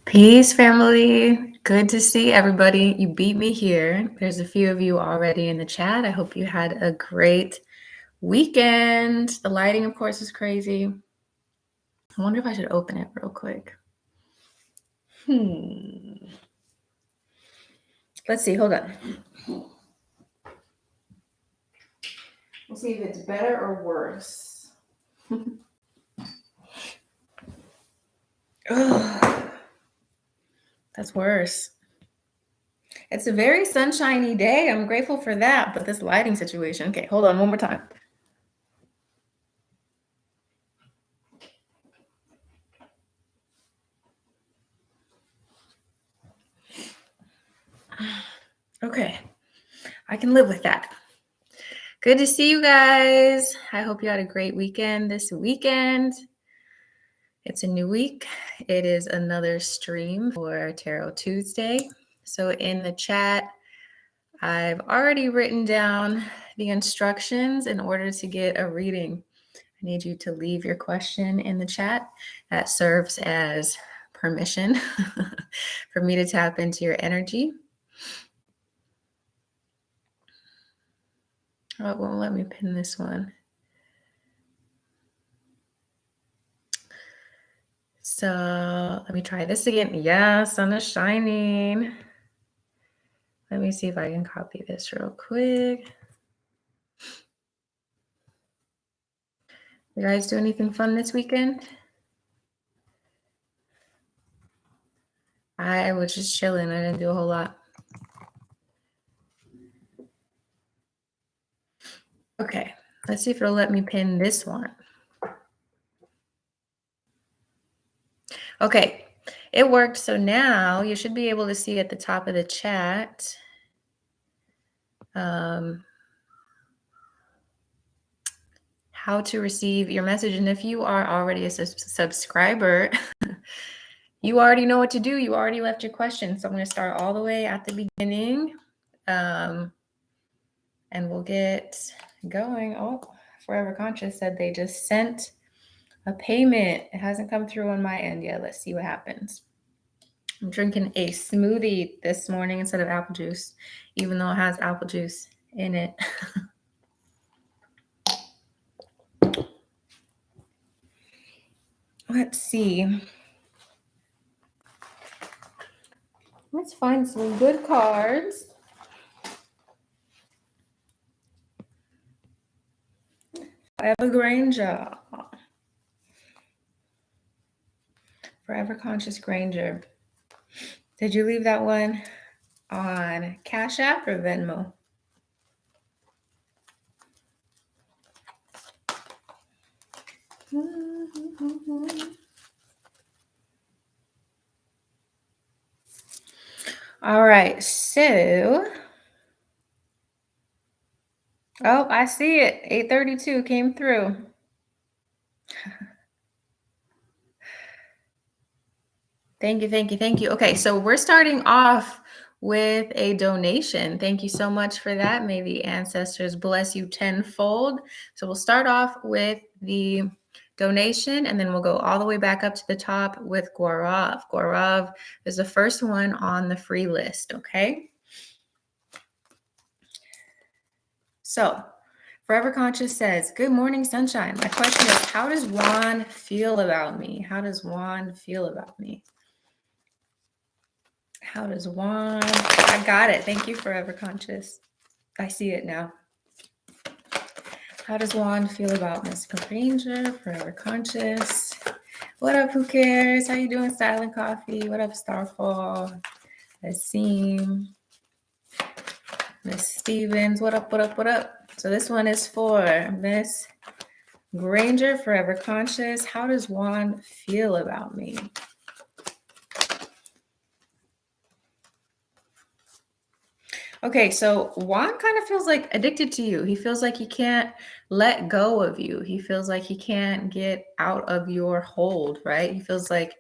Peace, family. Good to see everybody. You beat me here. There's a few of you already in the chat. I hope you had a great weekend. The lighting, of course, is crazy. I wonder if I should open it real quick. Let's see. Hold on. We'll see if it's better or worse. Ugh. That's worse. It's a very sunshiny day. I'm grateful for that. But this lighting situation. Okay, hold on one more time. Okay, I can live with that. Good to see you guys. I hope you had a great weekend this weekend. It's a new week. It is another stream for Tarot Tuesday. So in the chat, I've already written down the instructions in order to get a reading. I need you to leave your question in the chat. That serves as permission for me to tap into your energy. Oh, it won't let me pin this one. So let me try this again. Yeah, sun is shining. Let me see if I can copy this real quick. You guys do anything fun this weekend? I was just chilling. I didn't do a whole lot. Okay, let's see if it'll let me pin this one. Okay, it worked. So now you should be able to see at the top of the chat how to receive your message. And if you are already a subscriber, you already know what to do. You already left your question. So I'm going to start all the way at the beginning. And we'll get going. Oh, Forever Conscious said they just sent a payment. It hasn't come through on my end yet. Let's see what happens. I'm drinking a smoothie this morning instead of apple juice, even though it has apple juice in it. Let's see. Let's find some good cards. Forever Granger. Forever Conscious Granger. Did you leave that one on Cash App or Venmo? All right, so, oh, I see it. 832 came through. Thank you, thank you, thank you. Okay, so we're starting off with a donation. Thank you so much for that. May the ancestors bless you tenfold. So we'll start off with the donation, and then we'll go all the way back up to the top with Gaurav. Gaurav is the first one on the free list, okay? So Forever Conscious says, good morning, sunshine. My question is, how does Juan feel about me? How does Juan feel about me? How does Juan? I got it. Thank you, Forever Conscious. I see it now. How does Juan feel about Miss Granger? Forever Conscious. What up, who cares? How you doing, Silent Coffee? What up, Starfall? Asim. Miss Stevens. What up, what up, what up? So this one is for Miss Granger, Forever Conscious. How does Juan feel about me? Okay, so Juan kind of feels like addicted to you. He feels like he can't let go of you. He feels like he can't get out of your hold, right? He feels like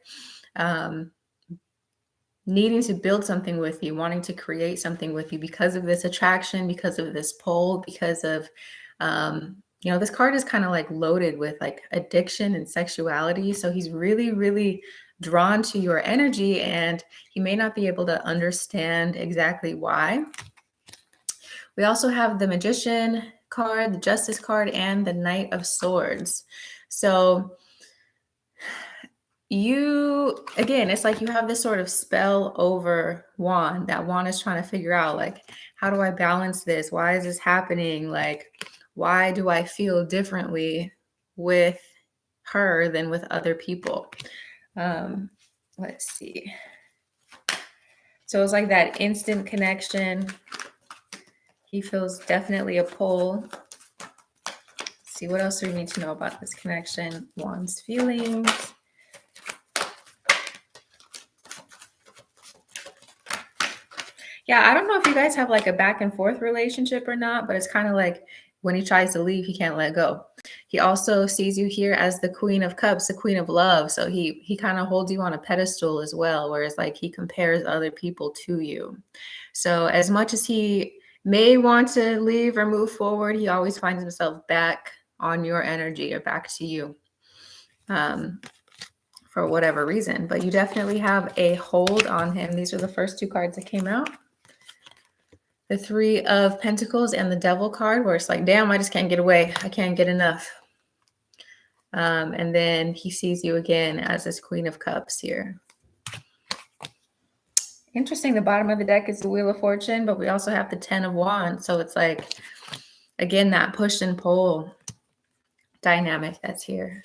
needing to build something with you, wanting to create something with you because of this attraction, because of this pull, because of, this card is kind of like loaded with like addiction and sexuality. So he's really, really drawn to your energy, and he may not be able to understand exactly why. We also have the Magician card, the Justice card, and the Knight of Swords. So you, again, it's like you have this sort of spell over Juan. That Juan is trying to figure out, like, how do I balance this? Why is this happening? Like, why do I feel differently with her than with other people? Let's see. So it's like that instant connection. He feels definitely a pull. Let's see, what else do we need to know about this connection? Juan's feelings. Yeah, I don't know if you guys have like a back and forth relationship or not, but it's kind of like when he tries to leave, he can't let go. He also sees you here as the Queen of Cups, the Queen of Love. So he kind of holds you on a pedestal as well, whereas like he compares other people to you. So as much as he may want to leave or move forward, he always finds himself back on your energy or back to you. For whatever reason, but you definitely have a hold on him. These are the first two cards that came out. The Three of Pentacles and the Devil card, where it's like, damn, I just can't get away. I can't get enough. And then he sees you again as this Queen of Cups here. Interesting. The bottom of the deck is the Wheel of Fortune, but we also have the 10 of Wands. So it's like, again, that push and pull dynamic that's here.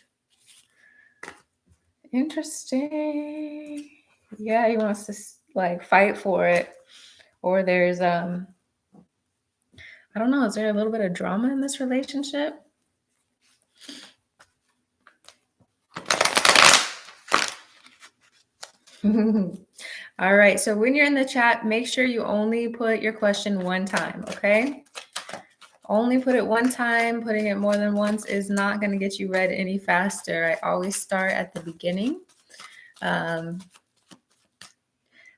Interesting. Yeah, he wants to like fight for it. Or there's I don't know, is there a little bit of drama in this relationship? All right, so when you're in the chat, make sure you only put your question one time, okay? Only put it one time. Putting it more than once is not going to get you read any faster. I always start at the beginning.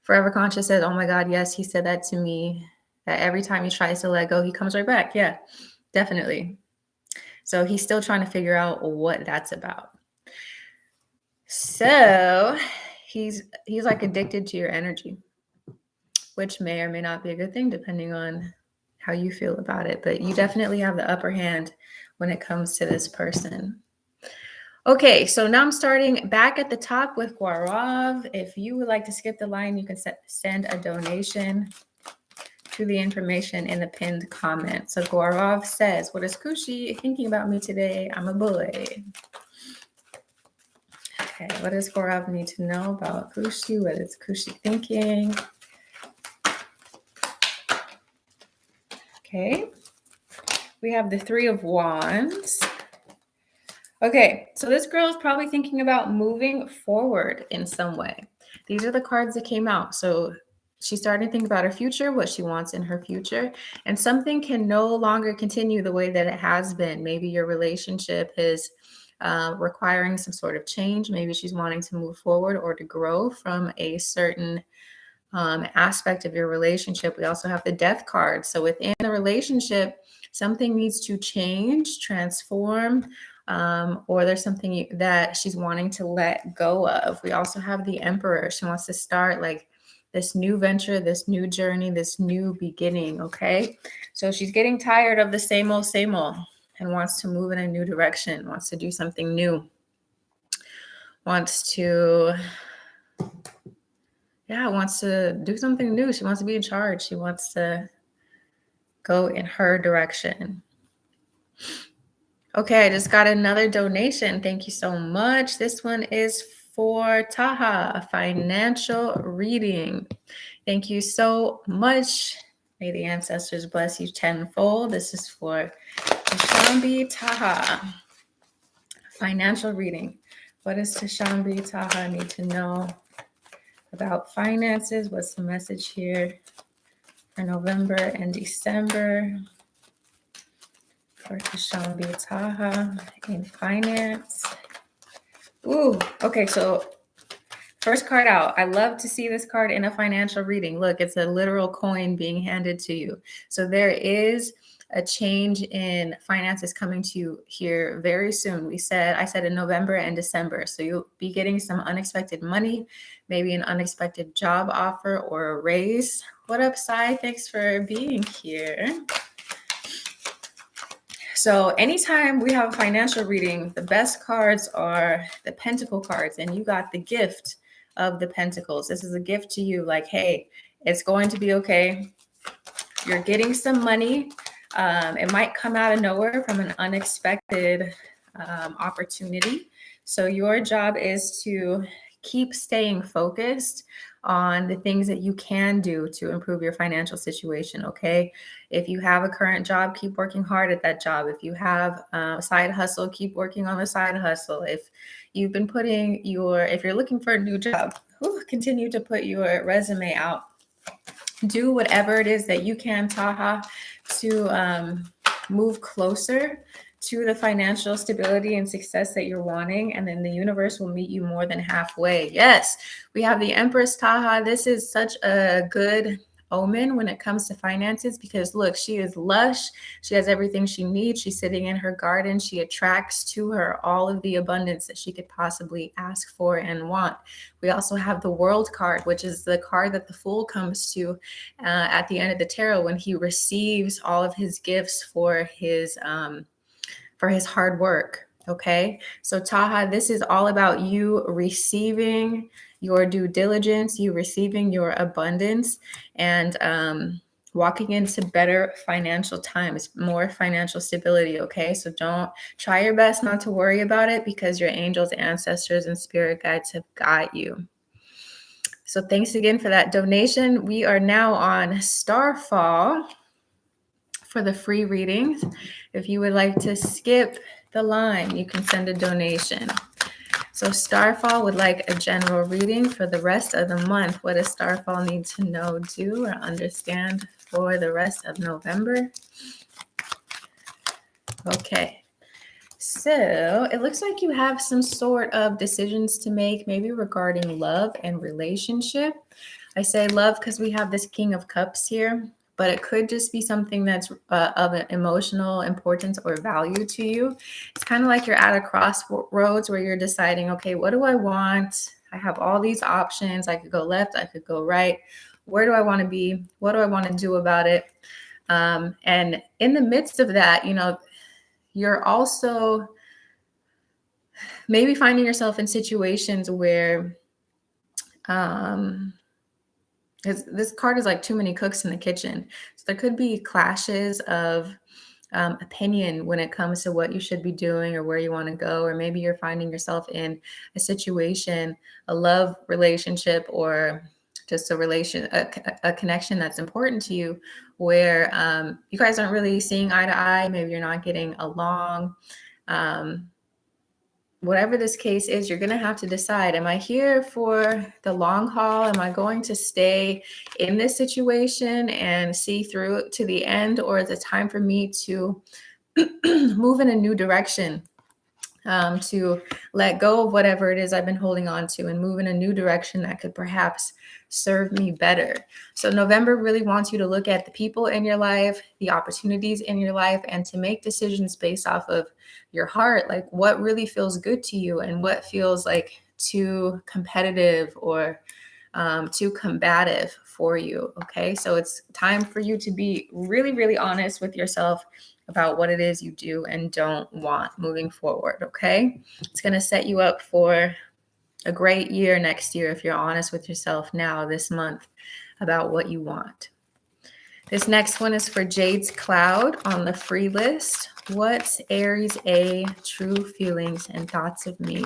Forever Conscious says, oh my God, yes, he said that to me. That every time he tries to let go, he comes right back. Yeah, definitely. So he's still trying to figure out what that's about. So he's like addicted to your energy, which may or may not be a good thing depending on how you feel about it. But you definitely have the upper hand when it comes to this person. Okay, so now I'm starting back at the top with Gaurav. If you would like to skip the line, you can send a donation to the information in the pinned comment. So Gaurav says, what is Kushi thinking about me today? I'm a boy. Okay, what does Gaurav need to know about Kushi? What is Kushi thinking? Okay, we have the Three of Wands. Okay, so this girl is probably thinking about moving forward in some way. These are the cards that came out. So she's starting to think about her future, what she wants in her future, and something can no longer continue the way that it has been. Maybe your relationship is requiring some sort of change. Maybe she's wanting to move forward or to grow from a certain aspect of your relationship. We also have the Death card. So within the relationship, something needs to change, transform, or there's something that she's wanting to let go of. We also have the Emperor. She wants to start like this new venture, this new journey, this new beginning. Okay, so she's getting tired of the same old and wants to move in a new direction, wants to do something new, wants to do something new. She wants to be in charge. She wants to go in her direction. Okay, I just got another donation. Thank you so much. This one is for Taha, a financial reading. Thank you so much. May the ancestors bless you tenfold. This is for Tashambi Taha. Financial reading. What does Tashambi Taha need to know about finances? What's the message here for November and December for Tashambi Taha in finance? Ooh, okay, so first card out. I love to see this card in a financial reading. Look, it's a literal coin being handed to you. So there is a change in finances coming to you here very soon. I said in November and December. So you'll be getting some unexpected money, maybe an unexpected job offer or a raise. What up, Sai? Thanks for being here. So anytime we have a financial reading, the best cards are the Pentacle cards, and you got the gift of the Pentacles. This is a gift to you, like, hey, it's going to be okay. You're getting some money. It might come out of nowhere from an unexpected opportunity. So your job is to keep staying focused on the things that you can do to improve your financial situation, okay? If you have a current job, keep working hard at that job. If you have a side hustle, keep working on the side hustle. If you've been if you're looking for a new job, continue to put your resume out. Do whatever it is that you can, Taha, to move closer to the financial stability and success that you're wanting. And then the universe will meet you more than halfway. Yes, we have the Empress, Taha. This is such a good omen when it comes to finances, because look, she is lush. She has everything she needs. She's sitting in her garden. She attracts to her all of the abundance that she could possibly ask for and want. We also have the World card, which is the card that the Fool comes to at the end of the tarot when he receives all of his gifts for his hard work. Okay, so Taha, this is all about you receiving your due diligence, you receiving your abundance, and walking into better financial times, more financial stability. Okay, so try your best not to worry about it, because your angels, ancestors, and spirit guides have got you. So thanks again for that donation. We are now on Starfall for the free readings. If you would like to skip the line, you can send a donation. So Starfall would like a general reading for the rest of the month. What does Starfall need to know, do, or understand for the rest of November? Okay. So it looks like you have some sort of decisions to make, maybe regarding love and relationship. I say love because we have this King of Cups here, but it could just be something that's of an emotional importance or value to you. It's kind of like you're at a crossroads where you're deciding, okay, what do I want? I have all these options. I could go left, I could go right. Where do I want to be? What do I want to do about it? And in the midst of that, you're also maybe finding yourself in situations where this card is like too many cooks in the kitchen. So there could be clashes of opinion when it comes to what you should be doing or where you want to go. Or maybe you're finding yourself in a situation, a love relationship, or just a connection that's important to you, where you guys aren't really seeing eye to eye. Maybe you're not getting along. Whatever this case is, you're going to have to decide, am I here for the long haul? Am I going to stay in this situation and see through it to the end? Or is it time for me to move in a new direction? To let go of whatever it is I've been holding on to and move in a new direction that could perhaps serve me better. So November really wants you to look at the people in your life, the opportunities in your life, and to make decisions based off of your heart, like what really feels good to you and what feels like too competitive or too combative for you. Okay, so it's time for you to be really, really honest with yourself about what it is you do and don't want moving forward. Okay, it's going to set you up for a great year next year if you're honest with yourself now this month about what you want. This next one is for Jade's Cloud on the free list. What's Aries A true feelings and thoughts of me?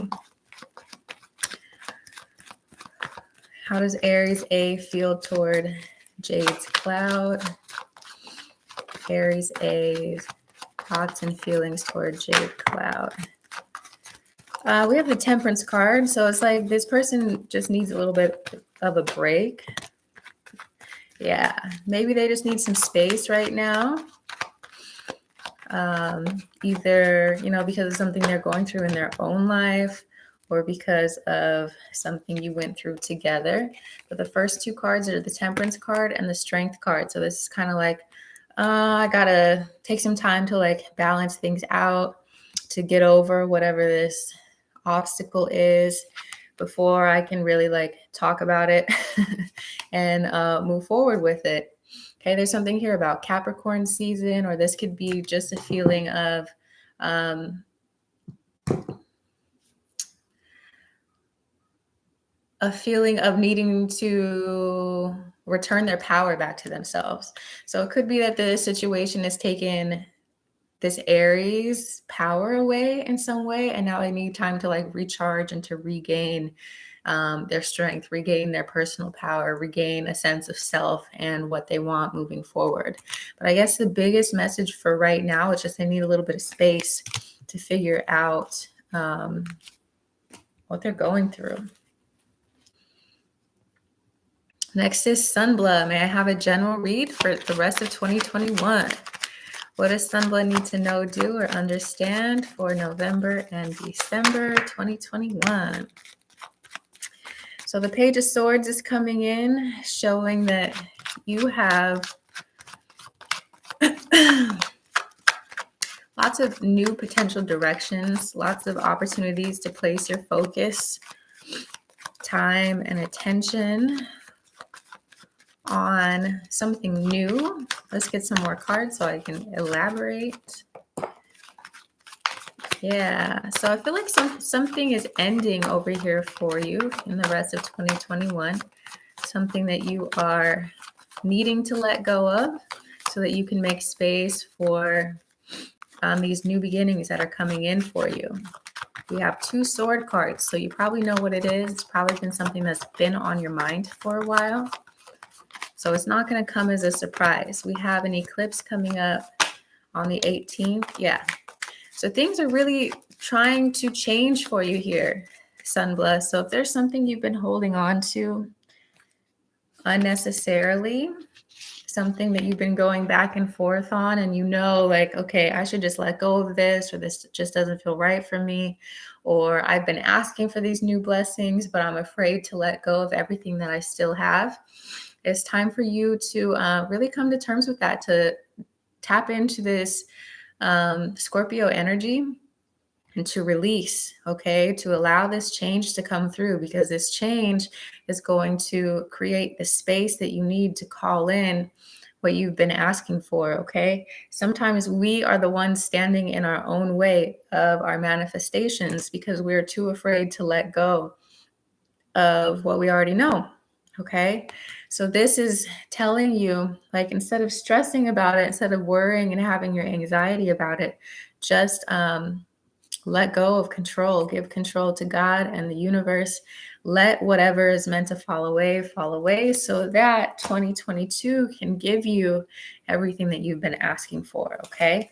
How does Aries A feel toward Jade's Cloud? Aries A's thoughts and feelings toward Jade Cloud. We have the Temperance card. So it's like this person just needs a little bit of a break. Yeah, maybe they just need some space right now. Either, because of something they're going through in their own life, or because of something you went through together. But the first two cards are the Temperance card and the Strength card. So this is kind of like I gotta take some time to like balance things out, to get over whatever this obstacle is before I can really like talk about it and move forward with it. Okay, there's something here about Capricorn season, or this could be just a feeling of needing to return their power back to themselves. So it could be that the situation is taking this Aries power away in some way, and now they need time to like recharge and to regain their strength, regain their personal power, regain a sense of self and what they want moving forward. But I guess the biggest message for right now is just they need a little bit of space to figure out what they're going through. Next is Sunblood. May I have a general read for the rest of 2021? What does Sunblood need to know, do, or understand for November and December 2021? So the Page of Swords is coming in, showing that you have lots of new potential directions, lots of opportunities to place your focus, time, and attention on something new. Let's get some more cards so I can elaborate. Yeah, so I feel like something is ending over here for you in the rest of 2021. Something that you are needing to let go of so that you can make space for these new beginnings that are coming in for you. We have 2 sword cards, so you probably know what it is. It's probably been something that's been on your mind for a while. So it's not going to come as a surprise. We have an eclipse coming up on the 18th. Yeah. So things are really trying to change for you here, Sunblessed. So if there's something you've been holding on to unnecessarily, something that you've been going back and forth on, and you know, like, okay, I should just let go of this, or this just doesn't feel right for me, or I've been asking for these new blessings, but I'm afraid to let go of everything that I still have. It's time for you to really come to terms with that, to tap into this Scorpio energy and to release, okay, to allow this change to come through, because this change is going to create the space that you need to call in what you've been asking for, okay? Sometimes we are the ones standing in our own way of our manifestations because we're too afraid to let go of what we already know. Okay, so this is telling you, like, instead of stressing about it, instead of worrying and having your anxiety about it, just let go of control. Give control to God and the universe. Let whatever is meant to fall away, so that 2022 can give you everything that you've been asking for. Okay,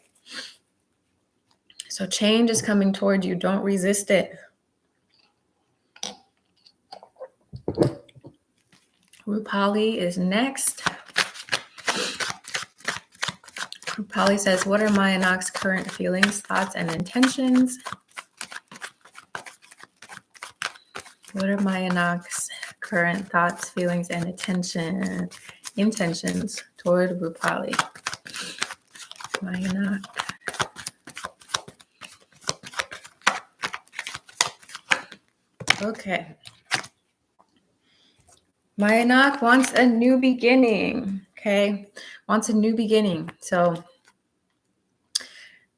so change is coming toward you. Don't resist it. Rupali is next. Rupali says, what are Mayanak's current feelings, thoughts, and intentions? What are Mayanak's current thoughts, feelings, and intentions toward Rupali? Mayanak. Okay. Mayanak wants a new beginning, okay? Wants a new beginning. So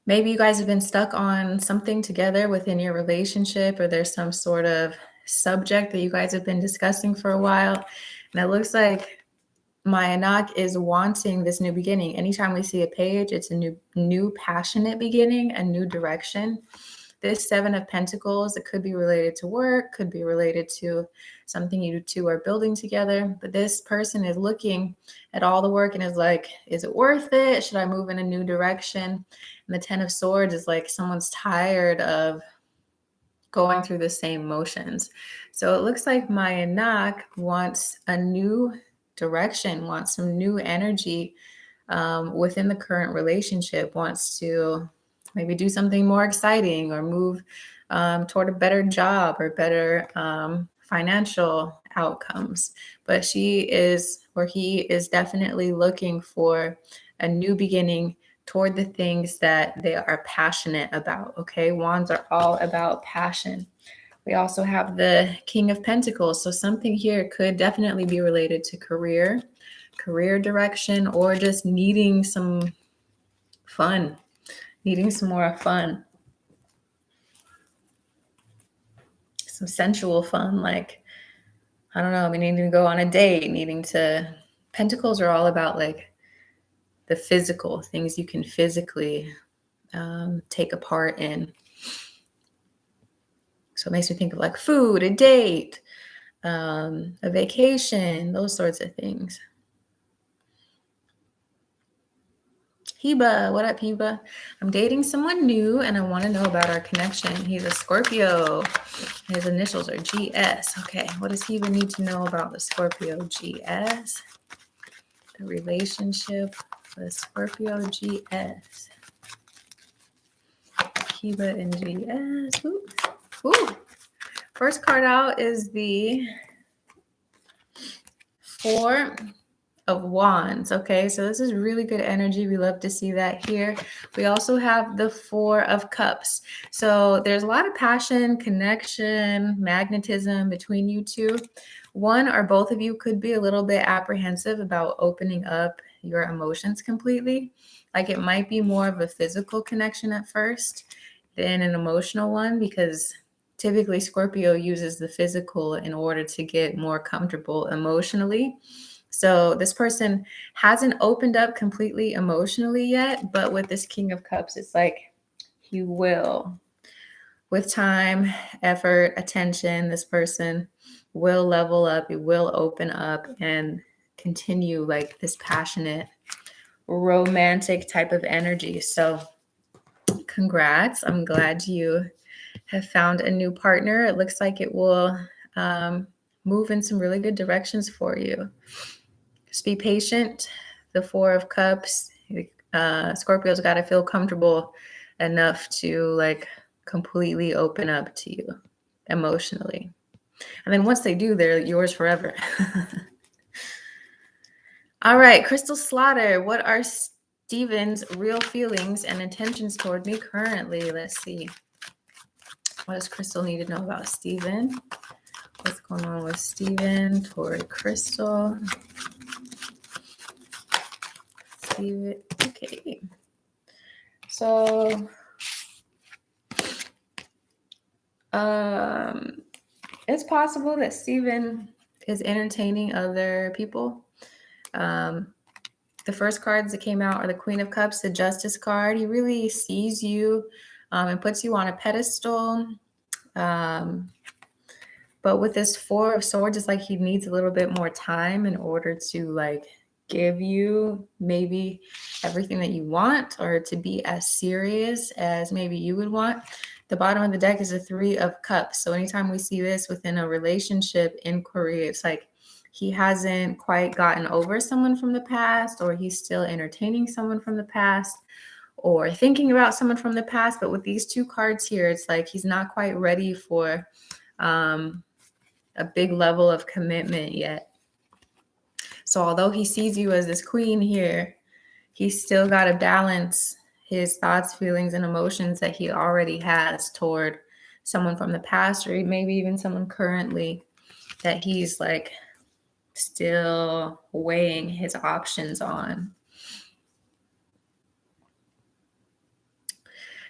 maybe you guys have been stuck on something together within your relationship, or there's some sort of subject that you guys have been discussing for a while. And it looks like Mayanak is wanting this new beginning. Anytime we see a page, it's a new passionate beginning, a new direction. This 7 of Pentacles, it could be related to work, could be related to something you two are building together. But this person is looking at all the work and is like, is it worth it? Should I move in a new direction? And the 10 of Swords is like someone's tired of going through the same motions. So it looks like Mayanak wants a new direction, wants some new energy within the current relationship, wants to maybe do something more exciting, or move toward a better job or better financial outcomes. But she is, or he is definitely looking for a new beginning toward the things that they are passionate about. Okay, wands are all about passion. We also have the King of Pentacles. So something here could definitely be related to career direction, or just needing some fun, needing some more fun, some sensual fun. Like, I don't know, needing to go on a date, Pentacles are all about like the physical things you can physically take a part in. So it makes me think of like food, a date, a vacation, those sorts of things. Heba, what up, Heba? I'm dating someone new and I want to know about our connection. He's a Scorpio. His initials are GS. Okay, what does Heba need to know about the Scorpio GS? The relationship with Scorpio GS. Heba and GS. Ooh. Ooh. First card out is the Four of Wands. Okay, so this is really good energy. We love to see that here. We also have the Four of Cups. So there's a lot of passion, connection, magnetism between you two. One or both of you could be a little bit apprehensive about opening up your emotions completely. Like, it might be more of a physical connection at first than an emotional one, because typically Scorpio uses the physical in order to get more comfortable emotionally. So this person hasn't opened up completely emotionally yet, but with this King of Cups, it's like he will. With time, effort, attention, this person will level up, it will open up and continue like this passionate, romantic type of energy. So congrats. I'm glad you have found a new partner. It looks like it will move in some really good directions for you. Just be patient. The Four of Cups, Scorpio's got to feel comfortable enough to like completely open up to you emotionally. And then once they do, they're yours forever. All right, Crystal Slaughter, what are Steven's real feelings and intentions toward me currently? Let's see. What does Crystal need to know about Steven? What's going on with Steven toward Crystal? Steven, okay. So, it's possible that Steven is entertaining other people. The first cards that came out are the Queen of Cups, the Justice card. He really sees you and puts you on a pedestal. But with this Four of Swords, it's like he needs a little bit more time in order to like give you maybe everything that you want, or to be as serious as maybe you would want. The bottom of the deck is a Three of Cups. So anytime we see this within a relationship inquiry, it's like he hasn't quite gotten over someone from the past, or he's still entertaining someone from the past, or thinking about someone from the past. But with these two cards here, it's like he's not quite ready for a big level of commitment yet. So although he sees you as this queen here, he's still got to balance his thoughts, feelings, and emotions that he already has toward someone from the past, or maybe even someone currently that he's like still weighing his options on.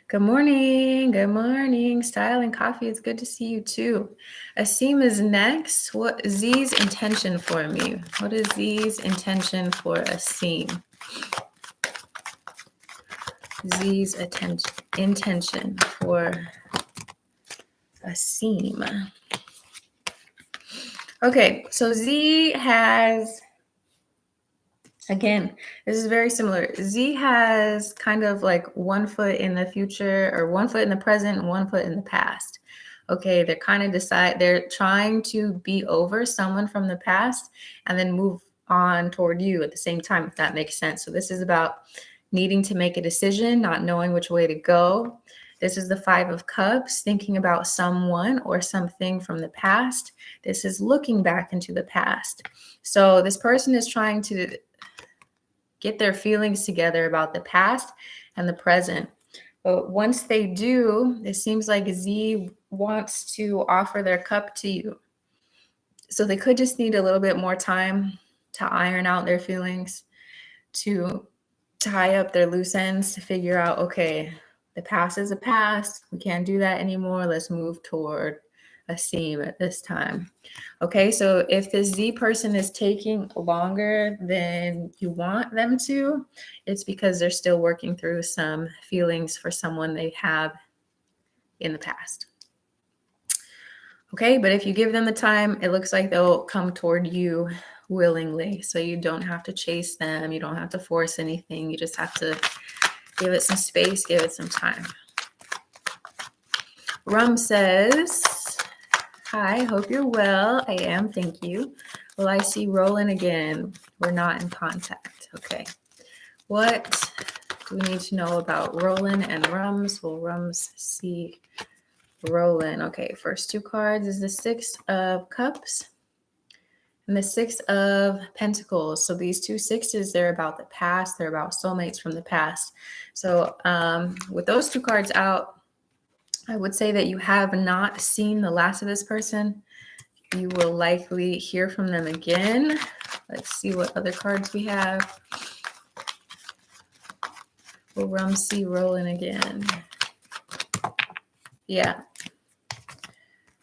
Good morning. Good morning. Style and Coffee. It's good to see you too. Asim is next. What is Z's intention for me? What is Z's intention for Asim? Z's intention for Asim. Okay, so Z has, again, this is very similar. Z has kind of like one foot in the future, or one foot in the present, and one foot in the past. Okay, they're kind of they're trying to be over someone from the past and then move on toward you at the same time, if that makes sense. So this is about needing to make a decision, not knowing which way to go. This is the Five of Cups, thinking about someone or something from the past. This is looking back into the past. So this person is trying to get their feelings together about the past and the present. But once they do, it seems like Z wants to offer their cup to you. So they could just need a little bit more time to iron out their feelings, to tie up their loose ends, to figure out, okay, the past is a past. We can't do that anymore. Let's move toward a seam at this time. Okay, so if the Z person is taking longer than you want them to, it's because they're still working through some feelings for someone they have in the past. Okay, but if you give them the time, it looks like they'll come toward you willingly. So you don't have to chase them. You don't have to force anything. You just have to give it some space, give it some time. Rum says, hi, hope you're well. I am, thank you. Well, I see Roland again. We're not in contact. Okay. What do we need to know about Roland and Rums? Will Rums see Roland? Okay, first two cards is the Six of Cups and the Six of Pentacles. So these two sixes, they're about the past. They're about soulmates from the past. So with those two cards out, I would say that you have not seen the last of this person. You will likely hear from them again. Let's see what other cards we have. Will Rum see Roland again? Yeah.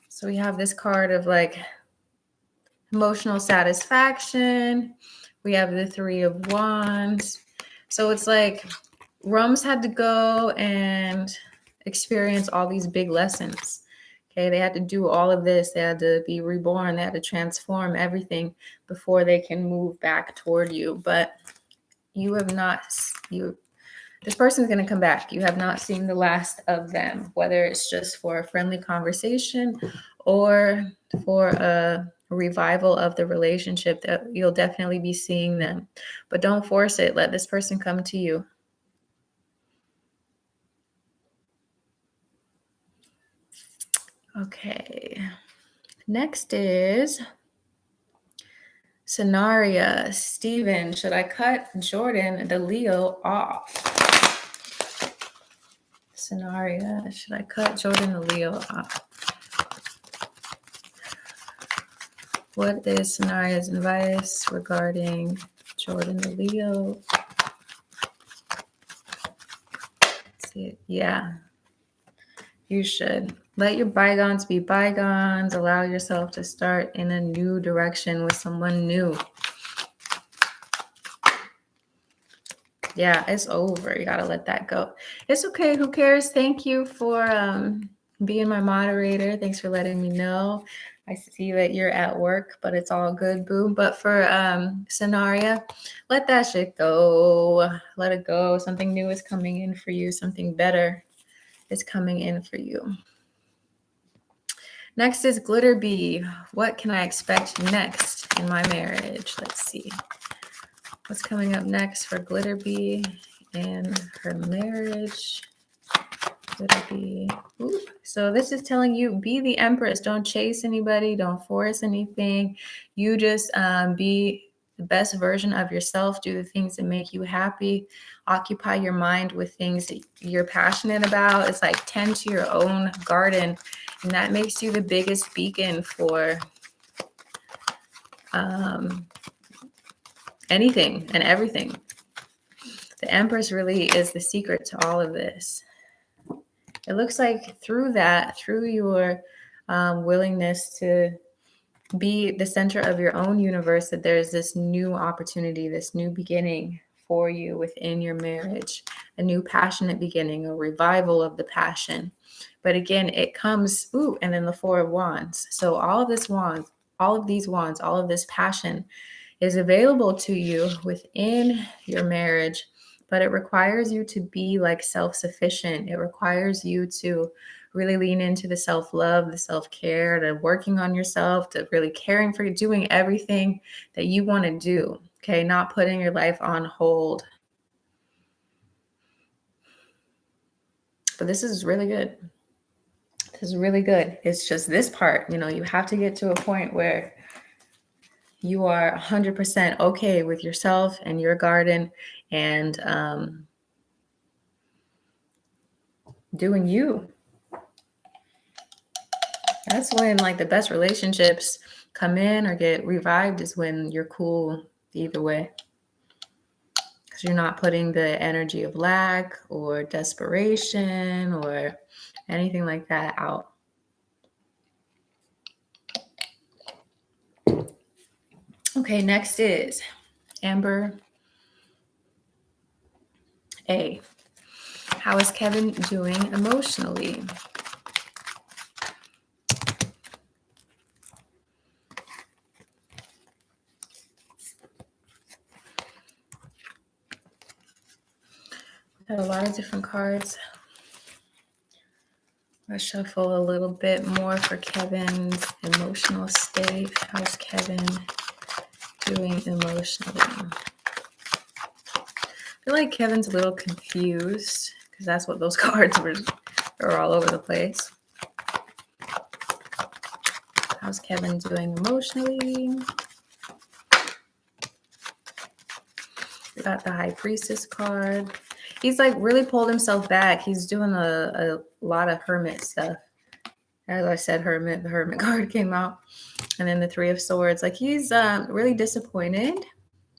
So we have this card of like emotional satisfaction. We have the Three of Wands. So it's like Rum's had to go and experience all these big lessons. Okay, they had to do all of this. They had to be reborn. They had to transform everything before they can move back toward you. But you have not, this person's going to come back. You have not seen the last of them, whether it's just for a friendly conversation or for a revival of the relationship, that you'll definitely be seeing them. But don't force it. Let this person come to you. Okay. Next is Scenaria. Steven, should I cut Jordan, the Leo, off? Scenaria, should I cut Jordan, the Leo, off? What is Scenaria's advice regarding Jordan, the Leo? Let's see. Yeah, you should. Let your bygones be bygones. Allow yourself to start in a new direction with someone new. Yeah, it's over. You got to let that go. It's okay. Who cares? Thank you for being my moderator. Thanks for letting me know. I see that you're at work, but it's all good, boo. But for Scenaria, let that shit go. Let it go. Something new is coming in for you. Something better is coming in for you. Next is Glitter Bee. What can I expect next in my marriage? Let's see. What's coming up next for Glitter Bee and her marriage? Glitter Bee. Ooh. So this is telling you, be the Empress. Don't chase anybody. Don't force anything. You just be the best version of yourself. Do the things that make you happy. Occupy your mind with things that you're passionate about. It's like tend to your own garden. And that makes you the biggest beacon for anything and everything. The Empress really is the secret to all of this. It looks like through that, through your willingness to be the center of your own universe, that there's this new opportunity, this new beginning for you within your marriage, a new passionate beginning, a revival of the passion. But again, it comes, and then the Four of Wands. So all of these wands, all of this passion is available to you within your marriage, but it requires you to be like self-sufficient. It requires you to really lean into the self-love, the self-care, to working on yourself, to really caring for you, doing everything that you want to do, okay? Not putting your life on hold. But this is really good. This is really good. It's just this part, you have to get to a point where you are 100% okay with yourself and your garden and doing you. That's when like the best relationships come in or get revived, is when you're cool either way. Because you're not putting the energy of lack or desperation or anything like that out. Okay, next is Amber A. How is Kevin doing emotionally? Got a lot of different cards. Let's shuffle a little bit more for Kevin's emotional state. How's Kevin doing emotionally? I feel like Kevin's a little confused because that's what those cards are all over the place. How's Kevin doing emotionally? We got the High Priestess card. He's like really pulled himself back. He's doing a lot of hermit stuff. As I said, hermit, the hermit card came out. And then the Three of Swords. Like he's really disappointed,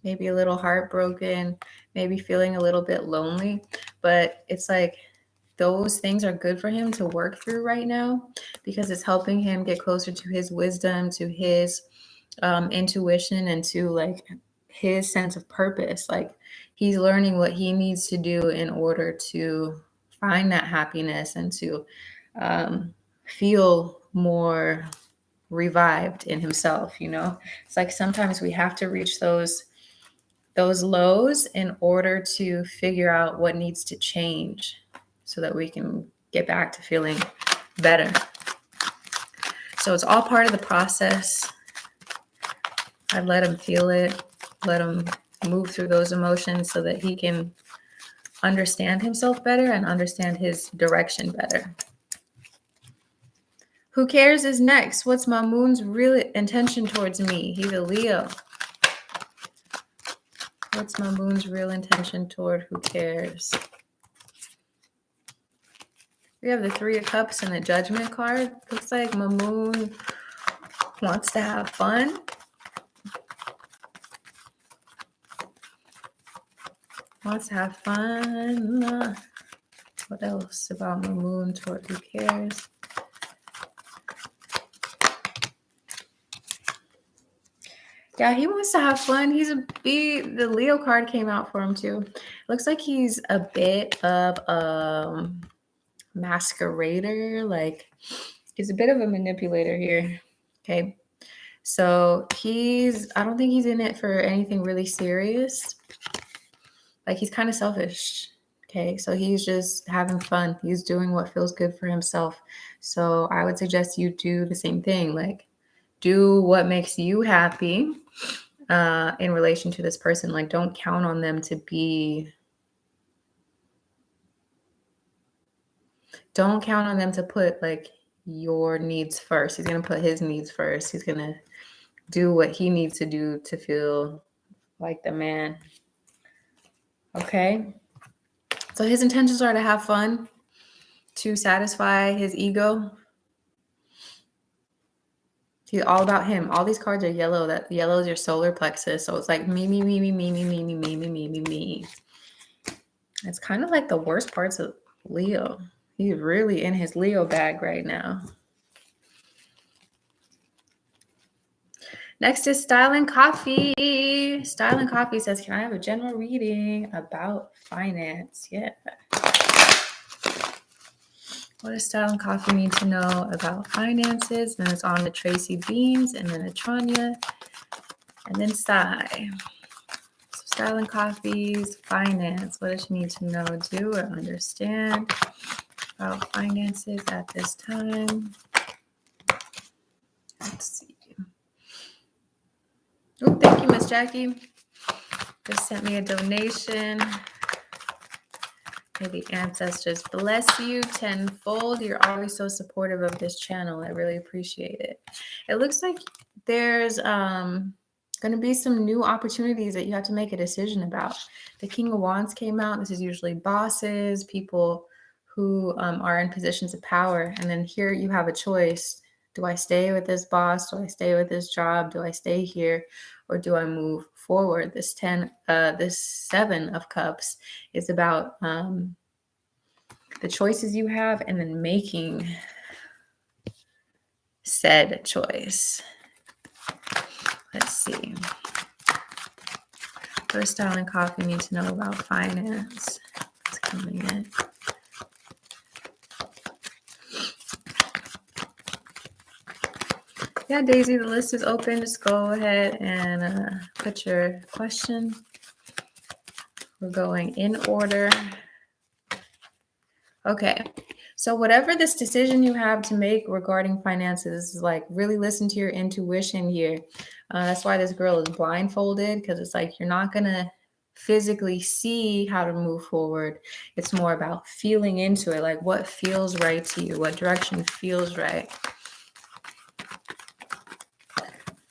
maybe a little heartbroken, maybe feeling a little bit lonely. But it's like those things are good for him to work through right now because it's helping him get closer to his wisdom, to his intuition, and to like his sense of purpose. Like he's learning what he needs to do in order to find that happiness and to feel more revived in himself. You know, it's like sometimes we have to reach those lows in order to figure out what needs to change so that we can get back to feeling better. So it's all part of the process. I let him feel it, let him move through those emotions so that he can understand himself better and understand his direction better. Who cares is next. What's my moon's real intention towards me? He's a Leo. What's my moon's real intention toward who cares? We have the Three of Cups and the Judgment card. Looks like my moon wants to have fun. Wants to have fun. What else about my moon toward who cares? Yeah, he wants to have fun. The Leo card came out for him too. Looks like he's a bit of a masquerader. Like he's a bit of a manipulator here. Okay. So I don't think he's in it for anything really serious. Like he's kind of selfish. Okay. So he's just having fun. He's doing what feels good for himself. So I would suggest you do the same thing. Like do what makes you happy in relation to this person. Like don't count on them to put like your needs first. He's going to put his needs first. He's going to do what he needs to do to feel like the man. Okay. So his intentions are to have fun, to satisfy his ego. He's all about him. All these cards are yellow. That yellow is your solar plexus. So it's like me. It's kind of like the worst parts of Leo. He's really in his Leo bag right now. Next is Style and Coffee. Style and Coffee says, can I have a general reading about finance? Yeah. What does Style and Coffee need to know about finances? Then it's on the Tracy Beans, and then a Tranya, and then Sai. So Style and Coffee's finance. What does she need to know, do, or understand about finances at this time? Let's see. Oh, thank you, Miss Jackie. Just sent me a donation. May the ancestors bless you tenfold. You're always so supportive of this channel. I really appreciate it. It looks like there's going to be some new opportunities that you have to make a decision about. The King of Wands came out. This is usually bosses, people who are in positions of power. And then here you have a choice. Do I stay with this boss? Do I stay with this job? Do I stay here? Or do I move forward? This 7 of Cups is about the choices you have and then making said choice. Let's see. First style and coffee need to know about finance. It's coming in. Yeah, Daisy, the list is open. Just go ahead and put your question. We're going in order. Okay. So whatever this decision you have to make regarding finances is like, really listen to your intuition here. That's why this girl is blindfolded, because it's like you're not going to physically see how to move forward. It's more about feeling into it, like what feels right to you, what direction feels right.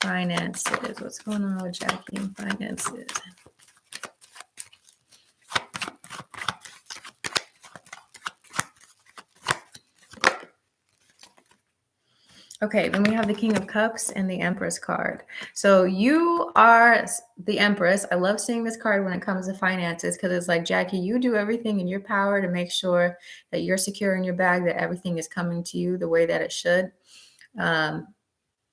Finances. What's going on with Jackie and finances? Okay, then we have the King of Cups and the Empress card. So you are the Empress. I love seeing this card when it comes to finances, because it's like, Jackie, you do everything in your power to make sure that you're secure in your bag, that everything is coming to you the way that it should.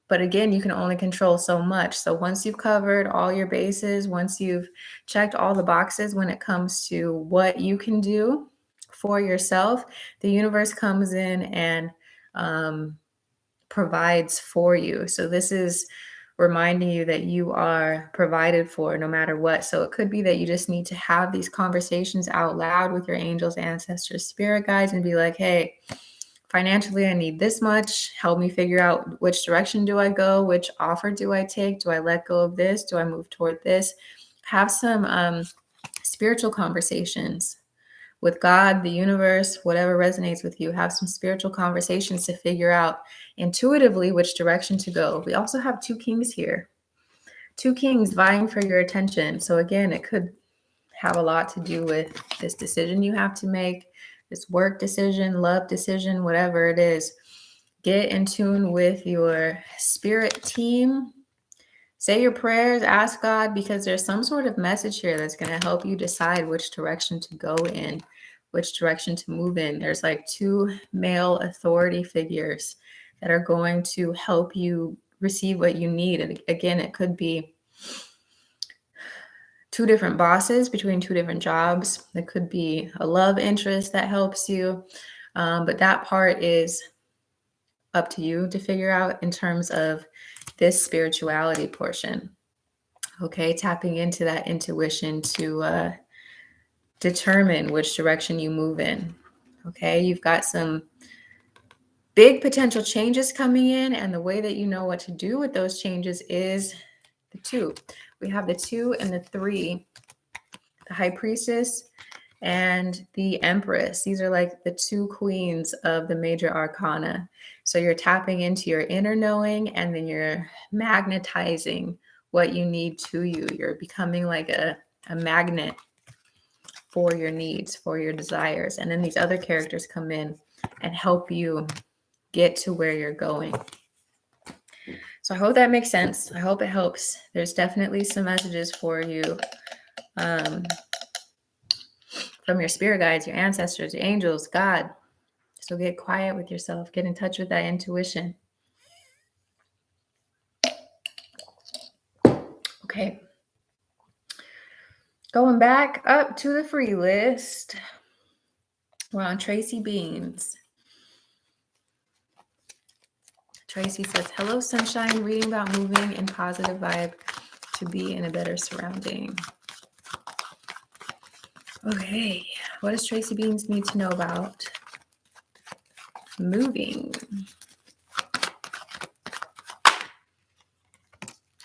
But again, you can only control so much. So once you've covered all your bases, once you've checked all the boxes when it comes to what you can do for yourself, the universe comes in and provides for you. So this is reminding you that you are provided for no matter what. So it could be that you just need to have these conversations out loud with your angels, ancestors, spirit guides, and be like, hey, financially, I need this much. Help me figure out which direction do I go? Which offer do I take? Do I let go of this? Do I move toward this? Have some spiritual conversations with God, the universe, whatever resonates with you. Have some spiritual conversations to figure out intuitively which direction to go. We also have 2 kings here. 2 kings vying for your attention. So again, it could have a lot to do with this decision you have to make, this work decision, love decision, whatever it is. Get in tune with your spirit team. Say your prayers, ask God, because there's some sort of message here that's going to help you decide which direction to go in, which direction to move in. There's like 2 male authority figures that are going to help you receive what you need. And again, it could be 2 different bosses between 2 different jobs. It could be a love interest that helps you. But that part is up to you to figure out in terms of this spirituality portion. Okay, tapping into that intuition to determine which direction you move in. Okay, you've got some big potential changes coming in, and the way that you know what to do with those changes is the 2. We have the 2 and the 3, the High Priestess and the Empress. These are like the 2 queens of the major arcana. So you're tapping into your inner knowing, and then you're magnetizing what you need to you. You're becoming like a magnet for your needs, for your desires. And then these other characters come in and help you get to where you're going. So I hope that makes sense. I hope it helps. There's definitely some messages for you from your spirit guides, your ancestors, your angels, God. So get quiet with yourself. Get in touch with that intuition. Okay. Going back up to the free list. We're on Tracy Beans. Tracy says, hello, sunshine. Reading about moving in positive vibe to be in a better surrounding. Okay. What does Tracy Beans need to know about moving?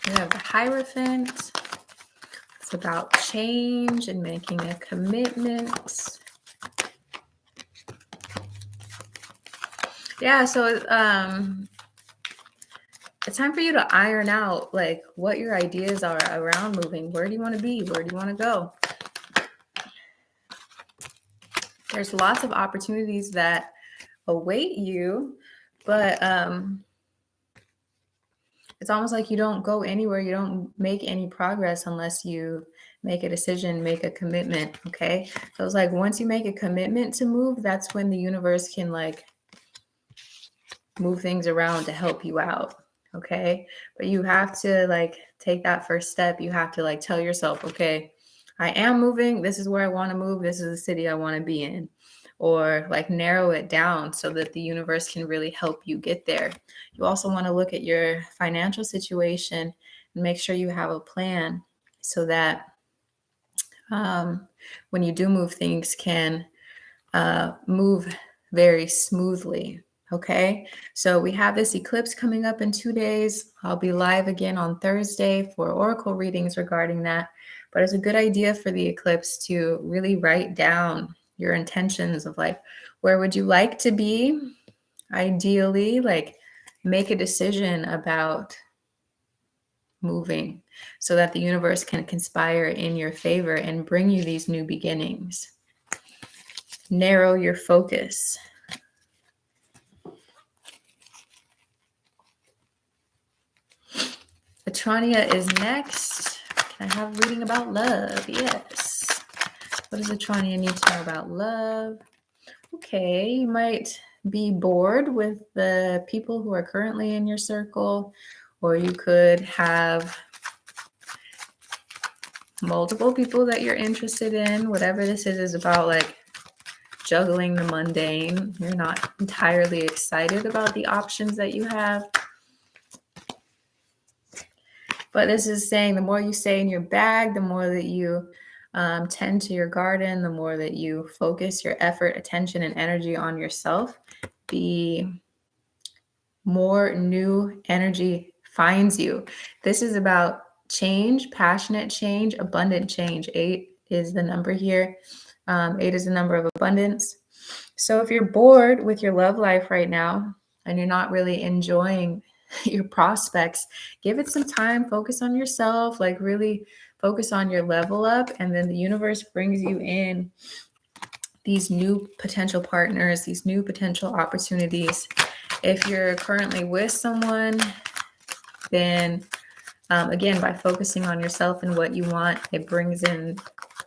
We have the Hierophant. It's about change and making a commitment. Yeah, so it's time for you to iron out like what your ideas are around moving. Where do you want to be? Where do you want to go? There's lots of opportunities that await you, but it's almost like you don't go anywhere. You don't make any progress unless you make a decision, make a commitment. Okay. So it's like once you make a commitment to move, that's when the universe can like move things around to help you out. Okay. But you have to like take that first step. You have to like tell yourself, okay, I am moving. This is where I want to move. This is the city I want to be in. Or like narrow it down so that the universe can really help you get there. You also want to look at your financial situation and make sure you have a plan so that when you do move, things can move very smoothly. Okay, so we have this eclipse coming up in 2 days. I'll be live again on Thursday for oracle readings regarding that. But it's a good idea for the eclipse to really write down your intentions of like, where would you like to be? Ideally, like make a decision about moving so that the universe can conspire in your favor and bring you these new beginnings. Narrow your focus. Atrania is next. Can I have a reading about love? Yes. What does Atrania need to know about love? Okay, you might be bored with the people who are currently in your circle, or you could have multiple people that you're interested in. Whatever this is about like juggling the mundane. You're not entirely excited about the options that you have. But this is saying the more you stay in your bag, the more that you tend to your garden, the more that you focus your effort, attention, and energy on yourself, the more new energy finds you. This is about change, passionate change, abundant change. 8 is the number here. 8 is the number of abundance. So if you're bored with your love life right now and you're not really enjoying your prospects, give it some time, focus on yourself, like really focus on your level up, and then the universe brings you in these new potential partners, these new potential opportunities. If you're currently with someone, then again, by focusing on yourself and what you want, it brings in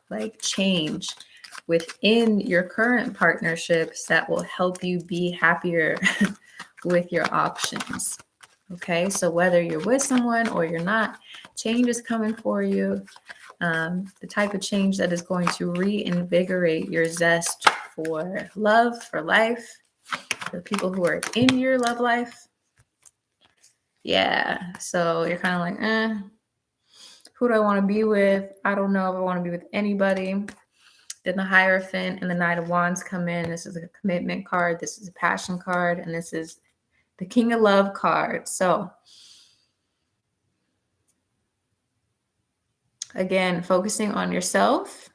like change within your current partnerships that will help you be happier with your options. Okay, so whether you're with someone or you're not, change is coming for you. The type of change that is going to reinvigorate your zest for love, for life, for the people who are in your love life. Yeah, so you're kind of like, who do I want to be with? I don't know if I want to be with anybody. Then the Hierophant and the Knight of Wands come in. This is a commitment card. This is a passion card. And this is the King of Love card. So again, focusing on yourself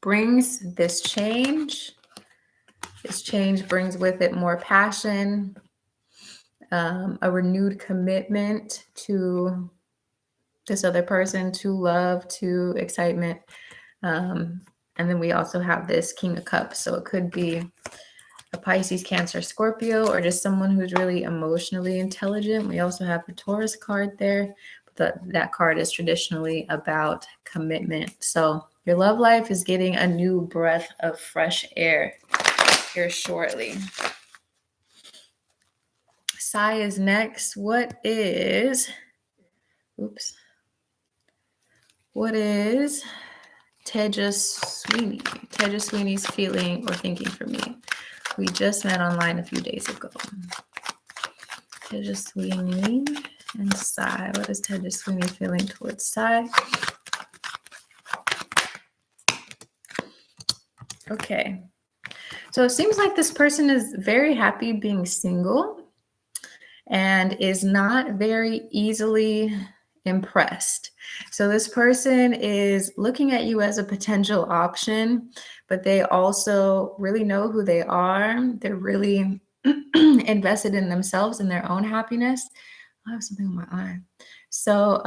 brings this change. This change brings with it more passion, a renewed commitment to this other person, to love, to excitement. And then we also have this King of Cups. So it could be a Pisces, Cancer, Scorpio, or just someone who's really emotionally intelligent. We also have the Taurus card there. But that card is traditionally about commitment. So your love life is getting a new breath of fresh air here shortly. Sai is next. What is Teja Sweeney's feeling or thinking for me? We just met online a few days ago. Teja Sweeney and Sai. What is Teja Sweeney feeling towards Sai? Okay. So it seems like this person is very happy being single and is not very easily impressed. So this person is looking at you as a potential option, but they also really know who they are. They're really invested in themselves and their own happiness. I have something on my eye. So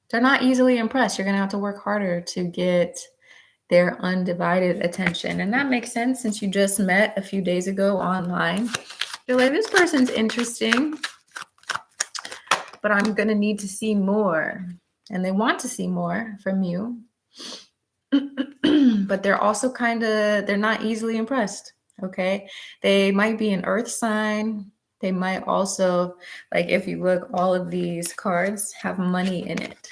they're not easily impressed. You're going to have to work harder to get their undivided attention. And that makes sense since you just met a few days ago online. You're like, this person's interesting, but I'm going to need to see more. And they want to see more from you. But they're also they're not easily impressed. Okay. They might be an earth sign. They might also, like if you look, all of these cards have money in it.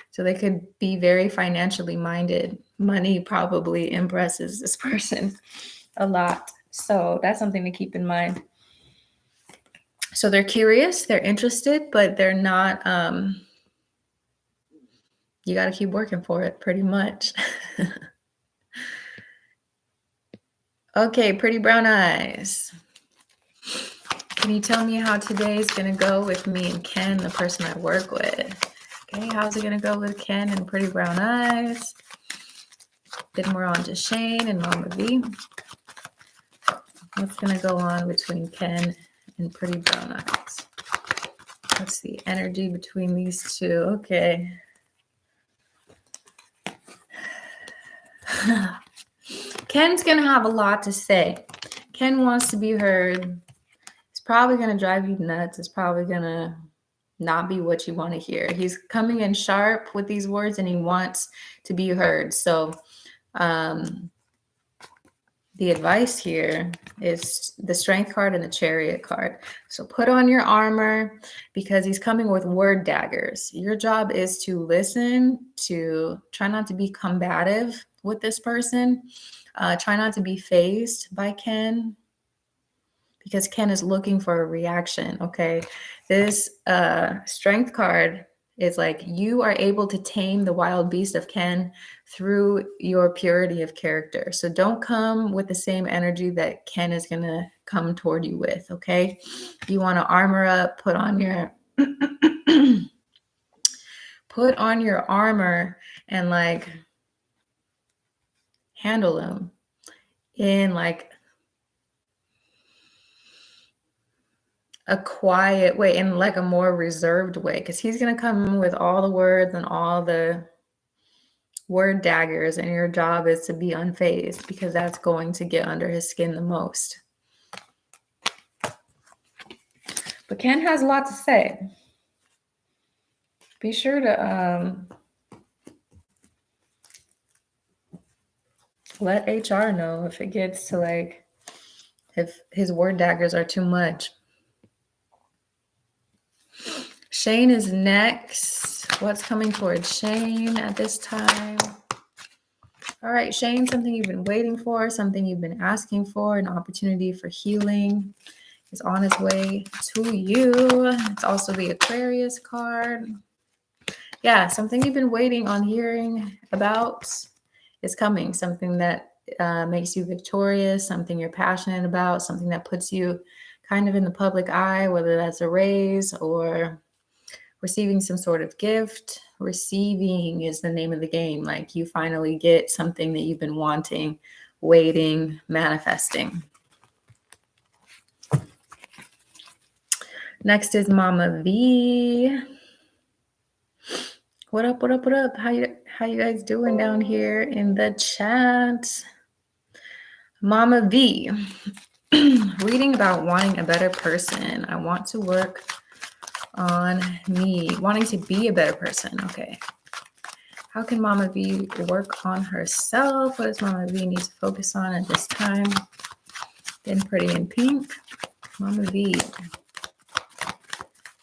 So they could be very financially minded. Money probably impresses this person a lot. So that's something to keep in mind. So they're curious, they're interested, but they're not, you got to keep working for it pretty much. Okay, pretty brown eyes. Can you tell me how today is going to go with me and Ken, the person I work with? Okay, how's it going to go with Ken and pretty brown eyes? Then we're on to Shane and Mama V. What's going to go on between Ken and pretty brown eyes? What's the energy between these two? Okay. Ken's going to have a lot to say. Ken wants to be heard. It's probably going to drive you nuts. It's probably going to not be what you want to hear. He's coming in sharp with these words and he wants to be heard. So the advice here is the Strength card and the Chariot card. So put on your armor because he's coming with word daggers. Your job is to listen, to try not to be combative with this person. Try not to be fazed by Ken because Ken is looking for a reaction, okay? This Strength card is like you are able to tame the wild beast of Ken through your purity of character. So don't come with the same energy that Ken is going to come toward you with, okay? You want to armor up, put on your put on your armor and like handle him in like a quiet way, in like a more reserved way, because he's going to come with all the words and all the word daggers, and your job is to be unfazed because that's going to get under his skin the most. But Ken has a lot to say. Be sure to let HR know if it gets to like, if his word daggers are too much. Shane is next. What's coming towards Shane at this time? All right, Shane, something you've been waiting for, something you've been asking for, an opportunity for healing is on its way to you. It's also the Aquarius card. Yeah, something you've been waiting on hearing about is coming. Something that makes you victorious, something you're passionate about, something that puts you kind of in the public eye, whether that's a raise or receiving some sort of gift. Receiving is the name of the game. Like you finally get something that you've been wanting, waiting, manifesting. Next is Mama V. What up, what up, what up? How you guys doing down here in the chat? Mama V. Reading about wanting a better person. I want to work on me. Wanting to be a better person. Okay. How can Mama V work on herself? What does Mama V need to focus on at this time? Getting pretty in pink. Mama V.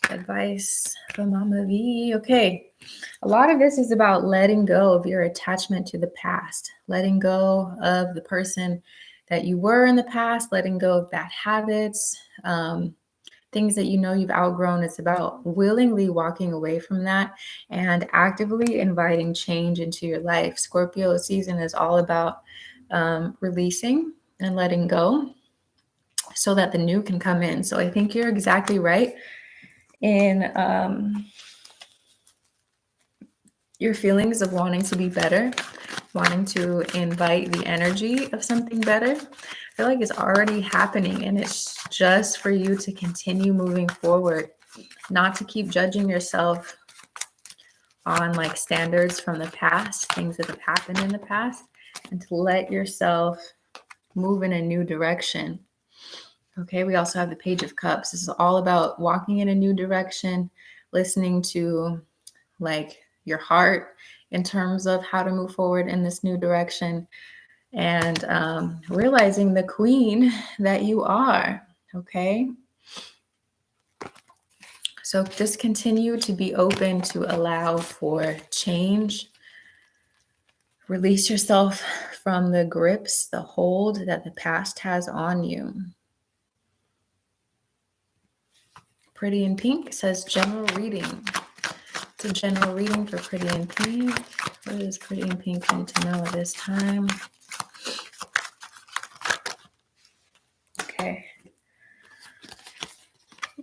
Advice from Mama V. Okay. A lot of this is about letting go of your attachment to the past. Letting go of the person that you were in the past. Letting go of bad habits. Things that you know you've outgrown. It's about willingly walking away from that and actively inviting change into your life. Scorpio season is all about releasing and letting go so that the new can come in. So I think you're exactly right in your feelings of wanting to be better, wanting to invite the energy of something better. I feel like it's already happening, and it's just for you to continue moving forward, not to keep judging yourself on like standards from the past, things that have happened in the past, and to let yourself move in a new direction. Okay, we also have the Page of Cups. This is all about walking in a new direction, listening to like your heart in terms of how to move forward in this new direction, and realizing the queen that you are. Okay, so just continue to be open to allow for change. Release yourself from the grips, the hold that the past has on you. Pretty in Pink says general reading. It's a general reading for Pretty in Pink. What does Pretty in Pink need to know at this time? Okay.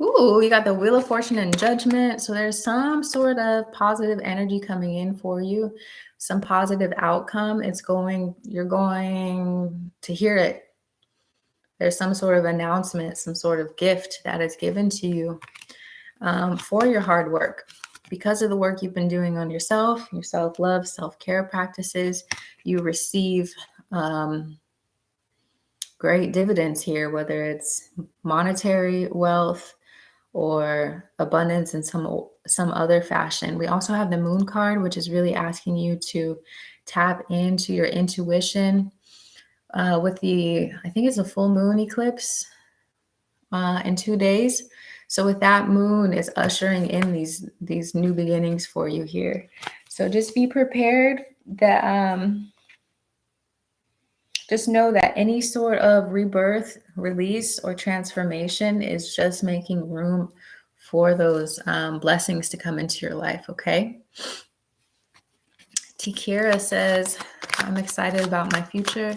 Ooh, you got the Wheel of Fortune and Judgment. So there's some sort of positive energy coming in for you, some positive outcome. You're going to hear it. There's some sort of announcement, some sort of gift that is given to you for your hard work. Because of the work you've been doing on yourself, your self-love, self-care practices, you receive great dividends here, whether it's monetary wealth or abundance in some other fashion. We also have the Moon card, which is really asking you to tap into your intuition with I think it's a full moon eclipse in 2 days. So with that, moon is ushering in these new beginnings for you here. So just be prepared that just know that any sort of rebirth, release, or transformation is just making room for those blessings to come into your life, okay? Tikira says, I'm excited about my future.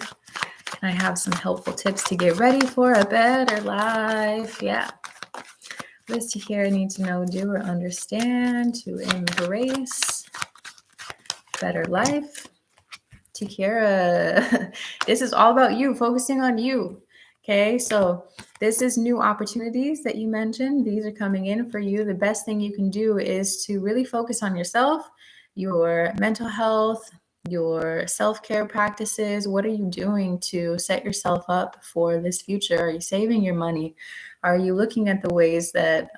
Can I have some helpful tips to get ready for a better life? Yeah. What does Tikira need to know, do, or understand to embrace better life? Tikira, this is all about you, focusing on you. Okay, so this is new opportunities that you mentioned. These are coming in for you. The best thing you can do is to really focus on yourself, your mental health, your self-care practices. What are you doing to set yourself up for this future? Are you saving your money? Are you looking at the ways that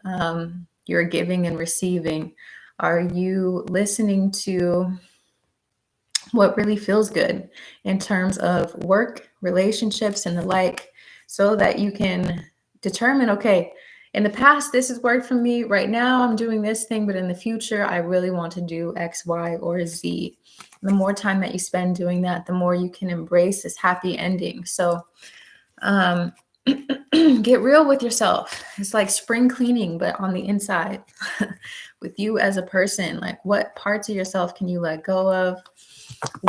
you're giving and receiving? Are you listening to what really feels good in terms of work, relationships, and the like, so that you can determine, okay, in the past, this has worked for me. Right now, I'm doing this thing, but in the future, I really want to do X, Y, or Z. The more time that you spend doing that, the more you can embrace this happy ending. So get real with yourself. It's like spring cleaning, but on the inside with you as a person. Like, what parts of yourself can you let go of?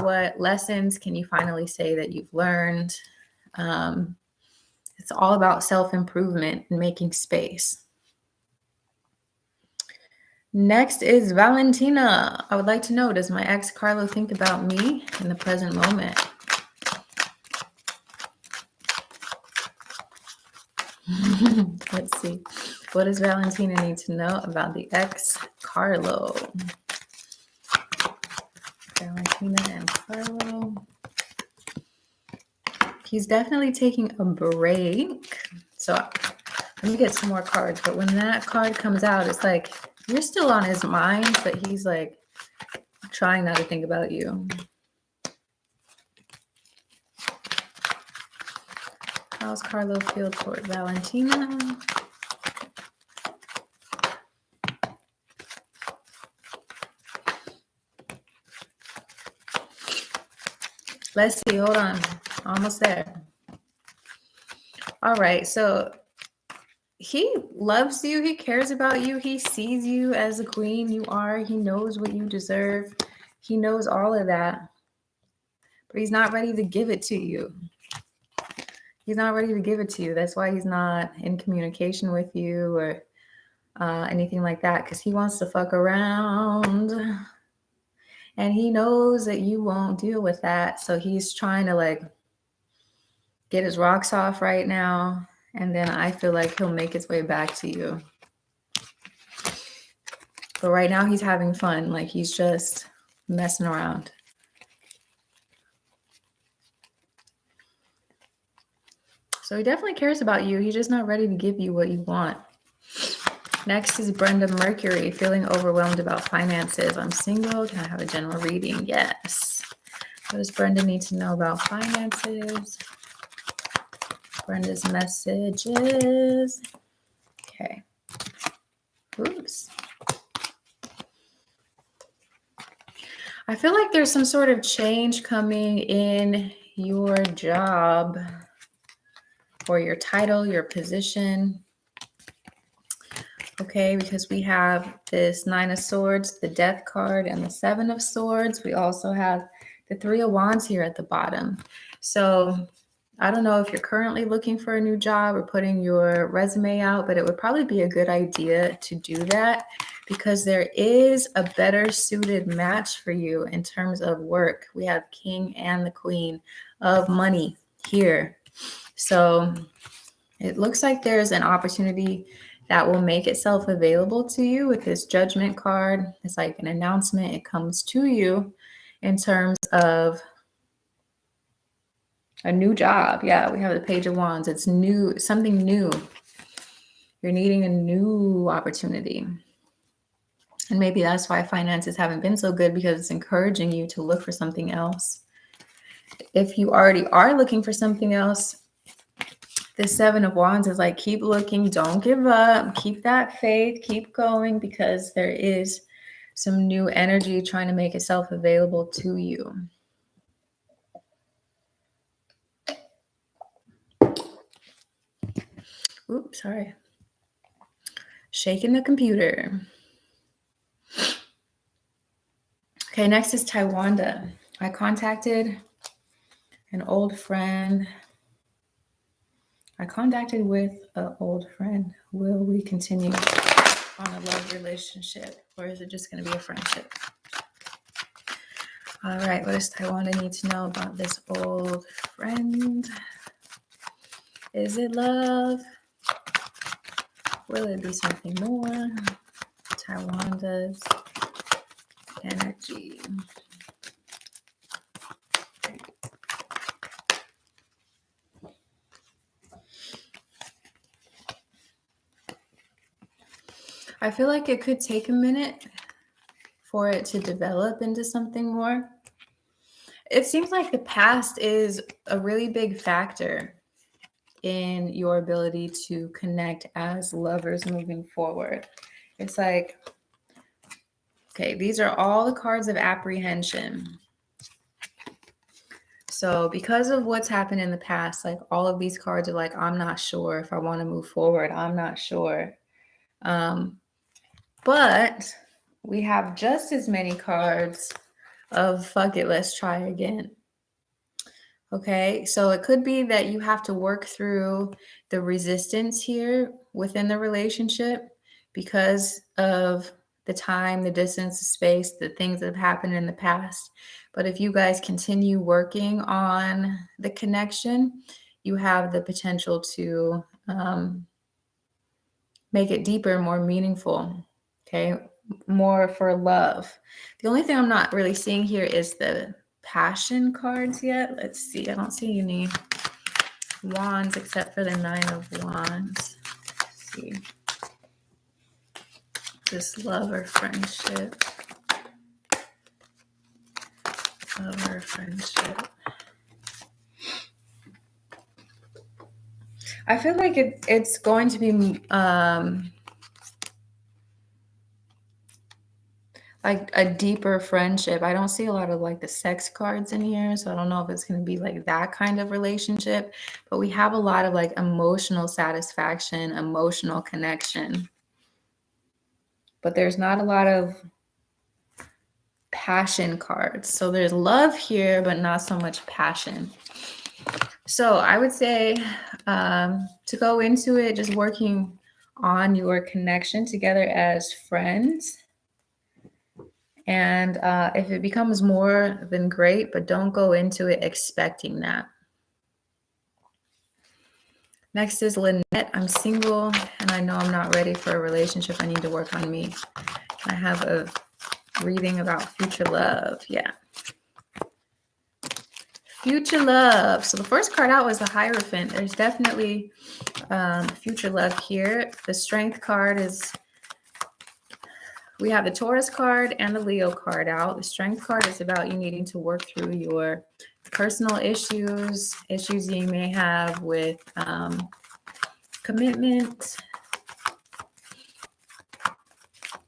What lessons can you finally say that you've learned? It's all about self-improvement and making space. Next is Valentina. I would like to know, does my ex Carlo think about me in the present moment? Let's see. What does Valentina need to know about the ex Carlo? Valentina and Carlo. He's definitely taking a break. So let me get some more cards. But when that card comes out, it's like you're still on his mind, but he's like trying not to think about you. How's Carlo feel toward Valentina? Let's see. Hold on. Almost there. All right. So he loves you. He cares about you. He sees you as a queen you are. He knows what you deserve. He knows all of that. But he's not ready to give it to you. He's not ready to give it to you. That's why he's not in communication with you or anything like that, because he wants to fuck around. And he knows that you won't deal with that. So he's trying to like get his rocks off right now. And then I feel like he'll make his way back to you. But right now he's having fun. Like he's just messing around. So he definitely cares about you. He's just not ready to give you what you want. Next is Brenda Mercury, feeling overwhelmed about finances. I'm single. Can I have a general reading? Yes. What does Brenda need to know about finances? Brenda's messages. Okay. Oops. I feel like there's some sort of change coming in your job or your title, your position. Okay, because we have this 9 of Swords, the Death card, and the 7 of Swords. We also have the 3 of Wands here at the bottom. So I don't know if you're currently looking for a new job or putting your resume out, but it would probably be a good idea to do that because there is a better suited match for you in terms of work. We have King and the Queen of Money here. So it looks like there's an opportunity that will make itself available to you with this Judgment card. It's like an announcement. It comes to you in terms of a new job. Yeah, we have the Page of Wands. It's new, something new. You're needing a new opportunity. And maybe that's why finances haven't been so good, because it's encouraging you to look for something else. If you already are looking for something else, the 7 of Wands is like, keep looking, don't give up, keep that faith, keep going, because there is some new energy trying to make itself available to you. Oops, sorry. Shaking the computer. Okay, next is Taiwanda. I contacted an old friend. I contacted with an old friend. Will we continue on a love relationship, or is it just going to be a friendship? All right, what does Taiwanda need to know about this old friend? Is it love? Will it be something more? Taiwanda's energy. I feel like it could take a minute for it to develop into something more. It seems like the past is a really big factor in your ability to connect as lovers moving forward. It's like, okay, these are all the cards of apprehension. So because of what's happened in the past, like all of these cards are like, I'm not sure if I want to move forward. I'm not sure. But we have just as many cards of fuck it, let's try again. Okay, so it could be that you have to work through the resistance here within the relationship because of the time, the distance, the space, the things that have happened in the past. But if you guys continue working on the connection, you have the potential to make it deeper, more meaningful. Okay, more for love. The only thing I'm not really seeing here is the passion cards yet. Let's see. I don't see any wands except for the 9 of Wands. Let's see. This love or friendship. Love or friendship. I feel like it's going to be like a deeper friendship. I don't see a lot of like the sex cards in here, so I don't know if it's going to be like that kind of relationship, but we have a lot of like emotional satisfaction, emotional connection, but there's not a lot of passion cards. So there's love here, but not so much passion. So I would say to go into it, just working on your connection together as friends. And if it becomes more, then great, but don't go into it expecting that. Next is Lynette. I'm single and I know I'm not ready for a relationship. I need to work on me. I have a reading about future love. Yeah. Future love. So the first card out was the Hierophant. There's definitely future love here. The Strength card is, we have the Taurus card and the Leo card out. The Strength card is about you needing to work through your personal issues you may have with commitment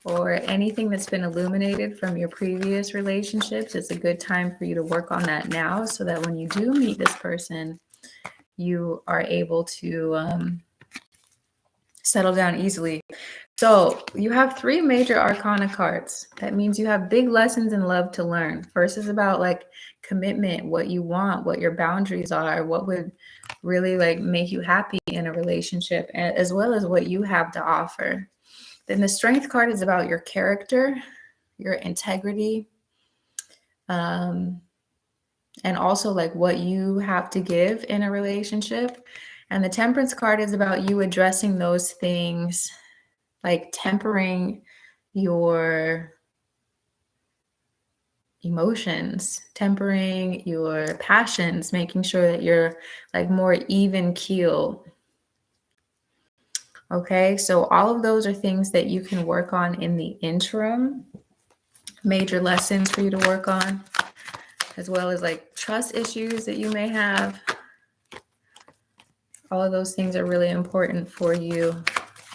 or anything that's been illuminated from your previous relationships. It's a good time for you to work on that now so that when you do meet this person, you are able to settle down easily. So you have 3 major arcana cards. That means you have big lessons in love to learn. First is about like commitment, what you want, what your boundaries are, what would really like make you happy in a relationship, as well as what you have to offer. Then the Strength card is about your character, your integrity, and also like what you have to give in a relationship. And the Temperance card is about you addressing those things, like tempering your emotions, tempering your passions, making sure that you're like more even keel. Okay, so all of those are things that you can work on in the interim. Major lessons for you to work on, as well as like trust issues that you may have. All of those things are really important for you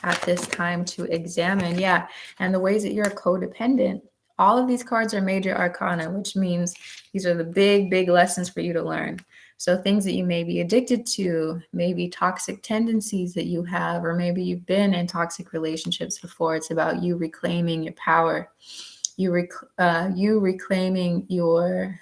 at this time to examine. Yeah, and the ways that you're codependent. All of these cards are major arcana, which means these are the big lessons for you to learn. So things that you may be addicted to, maybe toxic tendencies that you have, or maybe you've been in toxic relationships before. It's about you reclaiming your power, you reclaiming your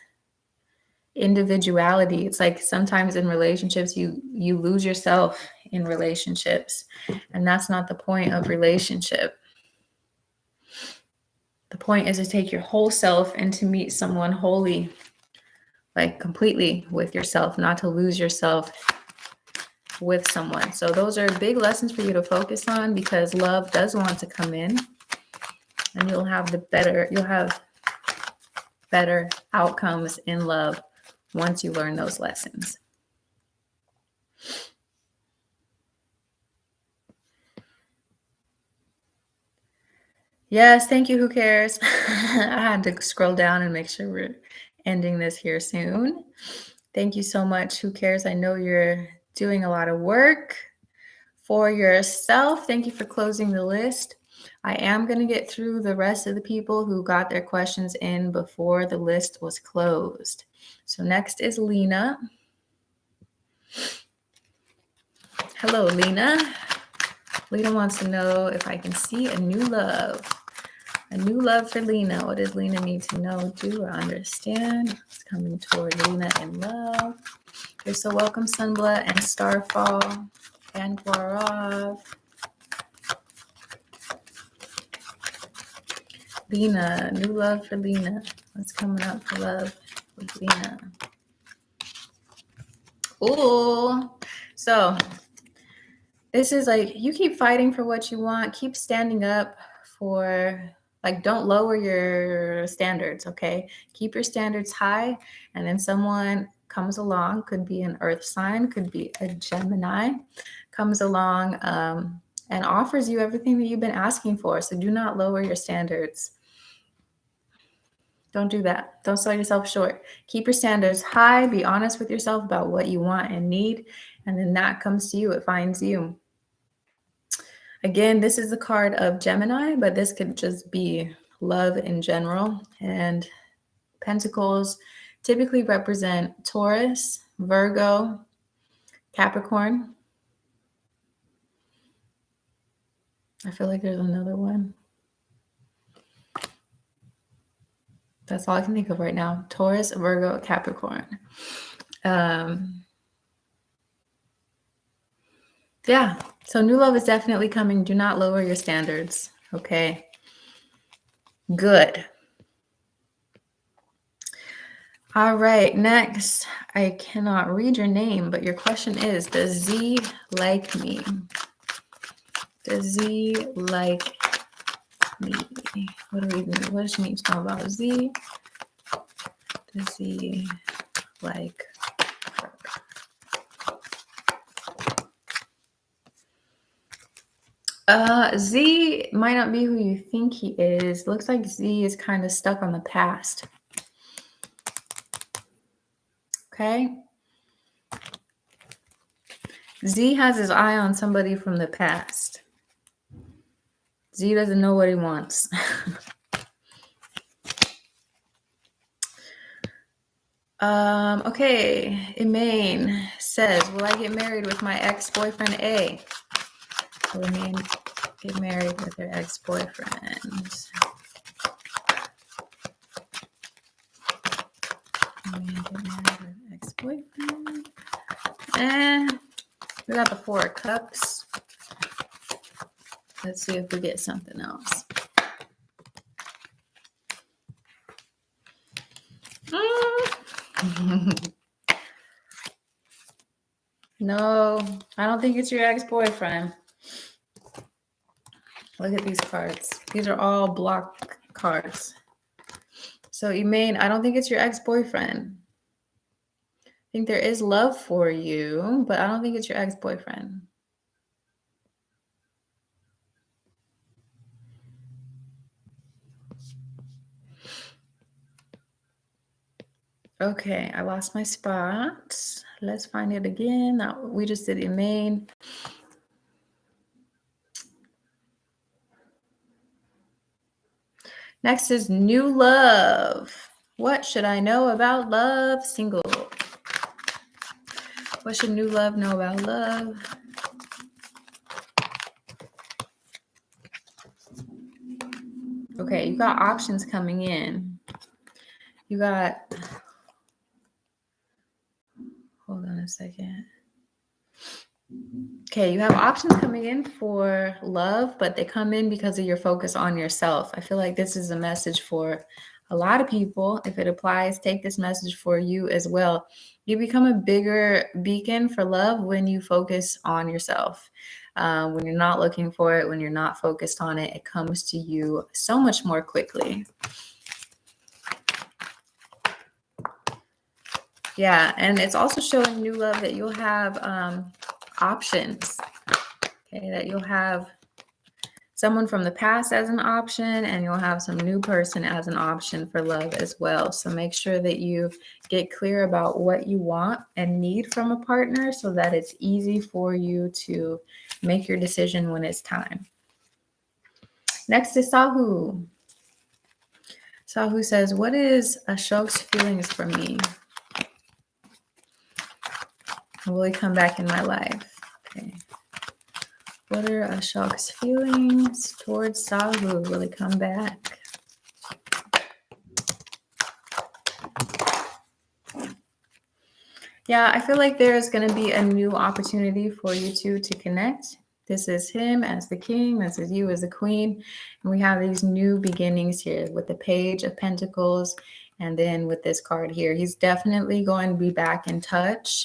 individuality. It's like sometimes in relationships, you lose yourself in relationships, and that's not the point of relationship. The point is to take your whole self and to meet someone wholly, like completely with yourself, not to lose yourself with someone. So those are big lessons for you to focus on, because love does want to come in, and you'll have better outcomes in love once you learn those lessons. Yes, thank you. Who cares? I had to scroll down and make sure we're ending this here soon. Thank you so much. Who cares? I know you're doing a lot of work for yourself. Thank you for closing the list. I am going to get through the rest of the people who got their questions in before the list was closed. So next is Lena. Hello, Lena. Lena wants to know if I can see a new love. A new love for Lena. What does Lena need to know, do, or understand? It's coming toward Lena in love. You're so welcome, Sunblood and Starfall and Guarav. Lena, new love for Lena. What's coming up for love with Lena? Ooh. So this is like, you keep fighting for what you want. Keep standing up for, like, don't lower your standards, okay? Keep your standards high, and then someone comes along, could be an earth sign, could be a Gemini, comes along and offers you everything that you've been asking for. So do not lower your standards. Don't do that. Don't sell yourself short. Keep your standards high. Be honest with yourself about what you want and need, and then that comes to you. It finds you. Again, this is the card of Gemini, but this could just be love in general. And Pentacles typically represent Taurus, Virgo, Capricorn. I feel like there's another one. That's all I can think of right now. Taurus, Virgo, Capricorn. Yeah, so new love is definitely coming. Do not lower your standards, okay? Good. All right, next, I cannot read your name, but your question is, does Z like me? Does Z like me? What does she need to know about Z? Does Z like her? Z might not be who you think he is. Looks like Z is kind of stuck on the past. Okay? Z has his eye on somebody from the past. Z doesn't know what he wants. Okay. Emaine says, will I get married with my ex-boyfriend A? Will Emaine get married with her ex-boyfriend? Emaine get married with ex-boyfriend? We got the 4 of Cups. Let's see if we get something else. No, I don't think it's your ex-boyfriend. Look at these cards. These are all block cards. So Emaine, I don't think it's your ex-boyfriend. I think there is love for you, but I don't think it's your ex-boyfriend. Okay, I lost my spot. Let's find it again. Now, we just did Emaine. Next is new love. What should I know about love? Single. What should new love know about love? Okay, you got options coming in. You got, hold on a second. Okay, you have options coming in for love, but they come in because of your focus on yourself. I feel like this is a message for a lot of people. If it applies, take this message for you as well. You become a bigger beacon for love when you focus on yourself. When you're not looking for it, when you're not focused on it, it comes to you so much more quickly. Yeah, and it's also showing new love that you'll have options. Okay, that you'll have someone from the past as an option, and you'll have some new person as an option for love as well. So make sure that you get clear about what you want and need from a partner so that it's easy for you to make your decision when it's time. Next is Sahu. Sahu says, what is Ashok's feelings for me? Will he come back in my life? Okay. What are Ashok's feelings towards Sahu? Will he come back? Yeah, I feel like there's going to be a new opportunity for you two to connect. This is him as the king. This is you as the queen. And we have these new beginnings here with the Page of Pentacles. And then with this card here, he's definitely going to be back in touch.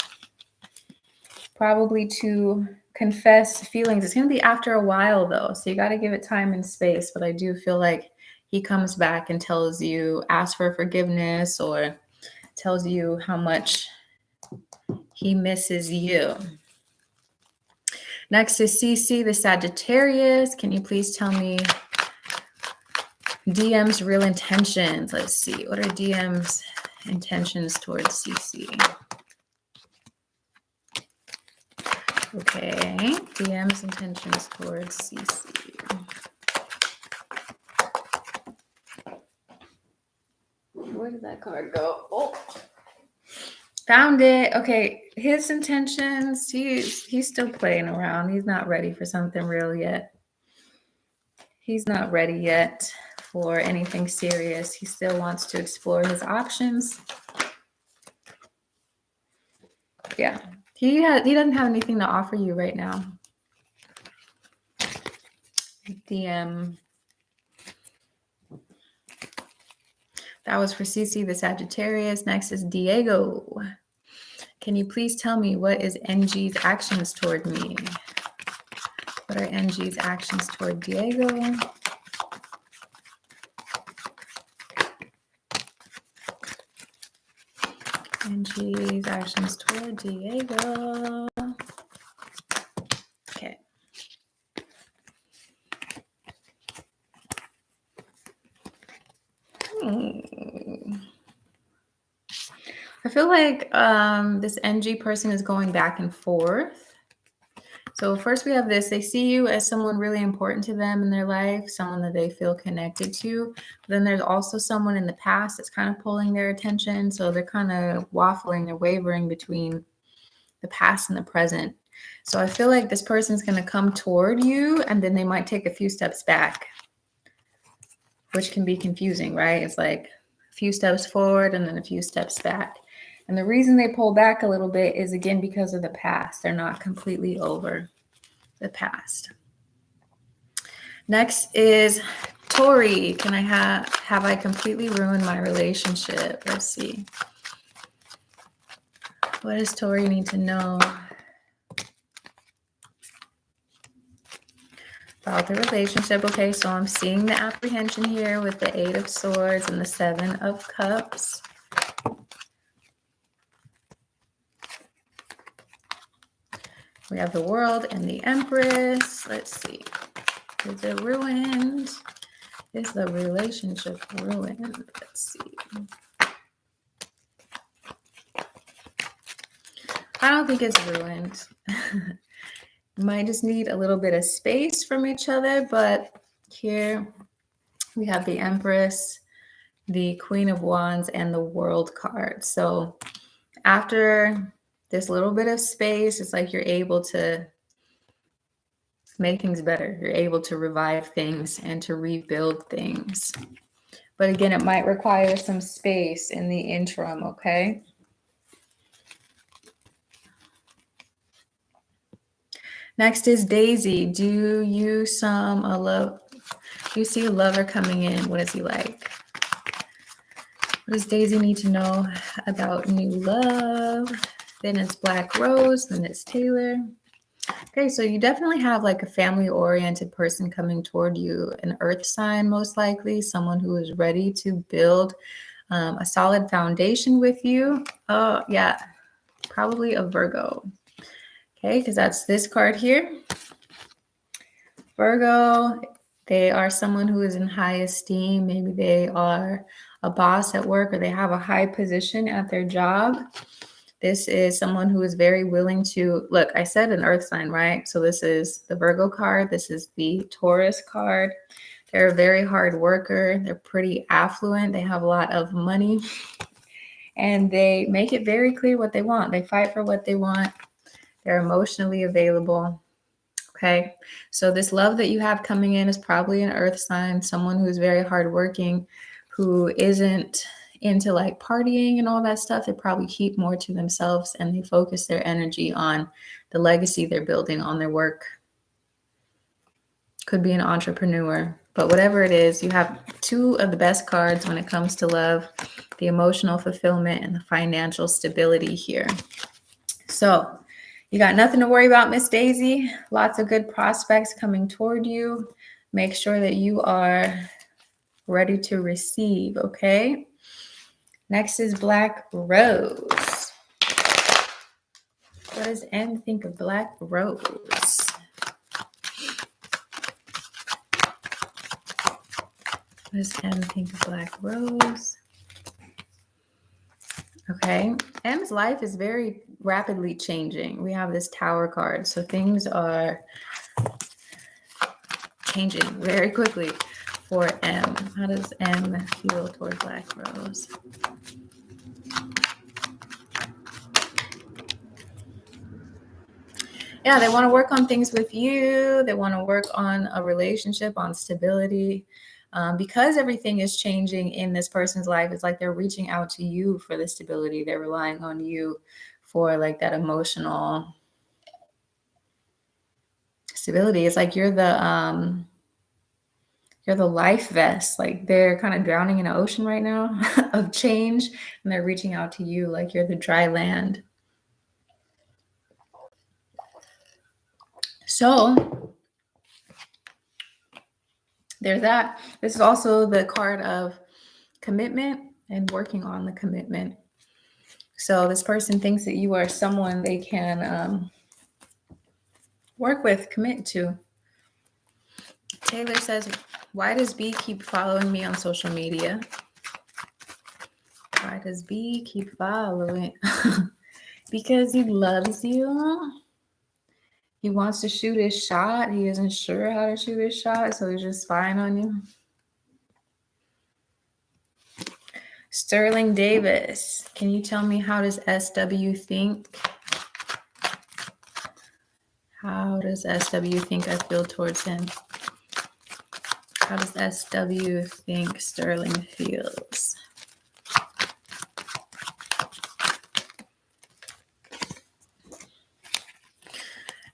Probably to confess feelings. It's going to be after a while, though. So you got to give it time and space. But I do feel like he comes back and tells you, ask for forgiveness, or tells you how much he misses you. Next is CC, the Sagittarius. Can you please tell me DM's real intentions? Let's see. What are DM's intentions towards CC? Okay. DM's intentions towards CC. Where did that card go? Oh. Found it. Okay, his intentions, he's still playing around. He's not ready for something real yet. He's not ready yet for anything serious. He still wants to explore his options. Yeah, he doesn't have anything to offer you right now. That was for Cece, the Sagittarius. Next is Diego. Can you please tell me what is NG's actions toward me? What are NG's actions toward Diego? NG's actions toward Diego. Okay. I feel like this NG person is going back and forth. So first we have this, they see you as someone really important to them in their life, someone that they feel connected to. Then there's also someone in the past that's kind of pulling their attention. So they're kind of waffling, they're wavering between the past and the present. So I feel like this person's going to come toward you and then they might take a few steps back, which can be confusing, right? It's like a few steps forward and then a few steps back. And the reason they pull back a little bit is, again, because of the past. They're not completely over the past. Next is Tori. Can I have I completely ruined my relationship? Let's see. What does Tori need to know about the relationship? Okay, so I'm seeing the apprehension here with the 8 of Swords and the 7 of Cups. We have the World and the Empress. Let's see. Is it ruined? Is the relationship ruined? Let's see. I don't think it's ruined. Might just need a little bit of space from each other, but here we have the Empress, the Queen of Wands, and the World card. So after this little bit of space, it's like you're able to make things better. You're able to revive things and to rebuild things. But again, it might require some space in the interim, okay? Next is Daisy. Do you see a lover coming in? What is he like? What does Daisy need to know about new love? Then it's Black Rose, then it's Taylor. Okay, so you definitely have like a family-oriented person coming toward you, an earth sign most likely, someone who is ready to build a solid foundation with you. Oh, yeah, probably a Virgo. Okay, because that's this card here. Virgo, they are someone who is in high esteem. Maybe they are a boss at work or they have a high position at their job. This is someone who is very willing to, look, I said an earth sign, right? So this is the Virgo card. This is the Taurus card. They're a very hard worker. They're pretty affluent. They have a lot of money and they make it very clear what they want. They fight for what they want. They're emotionally available. Okay. So this love that you have coming in is probably an earth sign, someone who's very hardworking, who isn't into like partying and all that stuff. They probably keep more to themselves and they focus their energy on the legacy they're building on their work. Could be an entrepreneur, but whatever it is, you have two of the best cards when it comes to love, the emotional fulfillment and the financial stability here. So you got nothing to worry about, Miss Daisy. Lots of good prospects coming toward you. Make sure that you are ready to receive, okay? Next is Black Rose. What does M think of Black Rose? What does M think of Black Rose? Okay, M's life is very rapidly changing. We have this Tower card, so things are changing very quickly for M. How does M feel toward Black Rose? Yeah, they want to work on things with you. They want to work on a relationship, on stability. Because everything is changing in this person's life, it's like they're reaching out to you for the stability. They're relying on you for like that emotional stability. It's like you're the You're the life vest. Like they're kind of drowning in an ocean right now of change, and they're reaching out to you like you're the dry land. So there's that. This is also the card of commitment and working on the commitment. So this person thinks that you are someone they can work with, commit to. Taylor says, why does B keep following me on social media? Why does B keep following? Because he loves you. He wants to shoot his shot. He isn't sure how to shoot his shot, so he's just spying on you. Sterling Davis, can you tell me, how does SW think? How does SW think I feel towards him? How does SW think Sterling feels?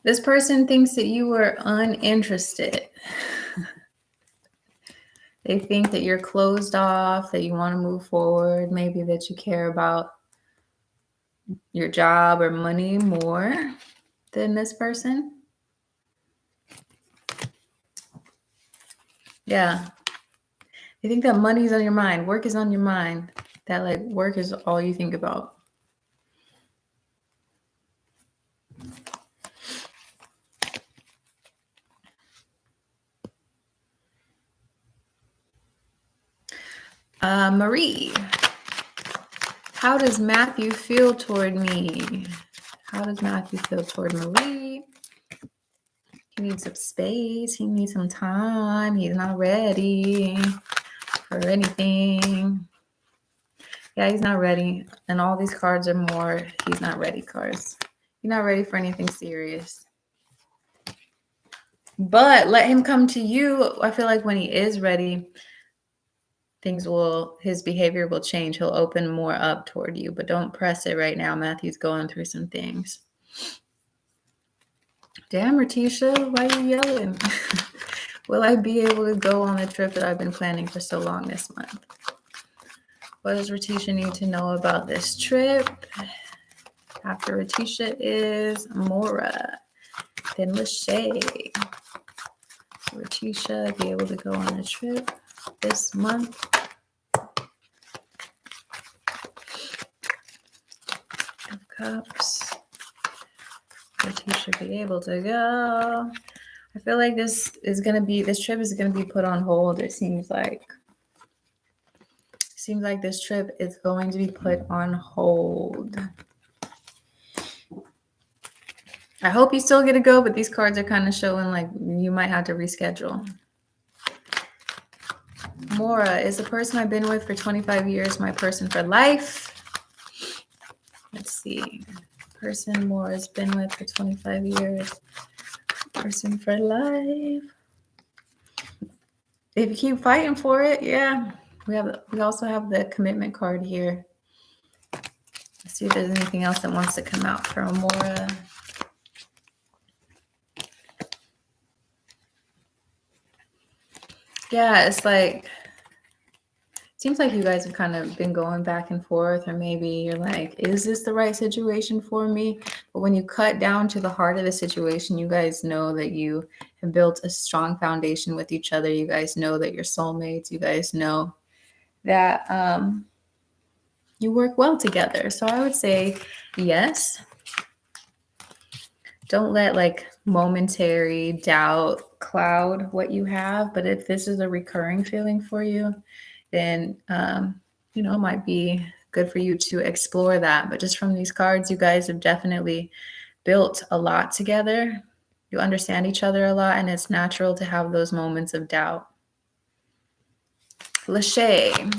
This person thinks that you are uninterested. They think that you're closed off, that you want to move forward, maybe that you care about your job or money more than this person. Yeah. You think that money's on your mind, work is on your mind, that like work is all you think about. Marie, how does Matthew feel toward me? How does Matthew feel toward Marie? He needs some space. He needs some time. He's not ready for anything. Yeah, he's not ready. And all these cards are more he's not ready cards. He's not ready for anything serious. But let him come to you. I feel like when he is ready, his behavior will change. He'll open more up toward you, but don't press it right now. Matthew's going through some things. Damn, Ratisha, why are you yelling? Will I be able to go on the trip that I've been planning for so long this month? What does Ratisha need to know about this trip? After Ratisha is Mora, then Lachey. So Ratisha be able to go on a trip this month. Of Cups. Ratisha be able to go. I feel like this trip is gonna be put on hold. It seems like this trip is going to be put on hold. I hope you still get to go, but these cards are kind of showing like you might have to reschedule. Mora, is the person I've been with for 25 years my person for life? Let's see. Person Mora's been with for 25 years. Person for life. If you keep fighting for it, yeah. We also have the commitment card here. Let's see if there's anything else that wants to come out for Mora. Yeah, it's like, seems like you guys have kind of been going back and forth, or maybe you're like, is this the right situation for me? But when you cut down to the heart of the situation, you guys know that you have built a strong foundation with each other. You guys know that you're soulmates. You guys know that you work well together. So I would say yes. Don't let like momentary doubt cloud what you have. But if this is a recurring feeling for you, then, it might be good for you to explore that. But just from these cards, you guys have definitely built a lot together. You understand each other a lot, and it's natural to have those moments of doubt. Lachey.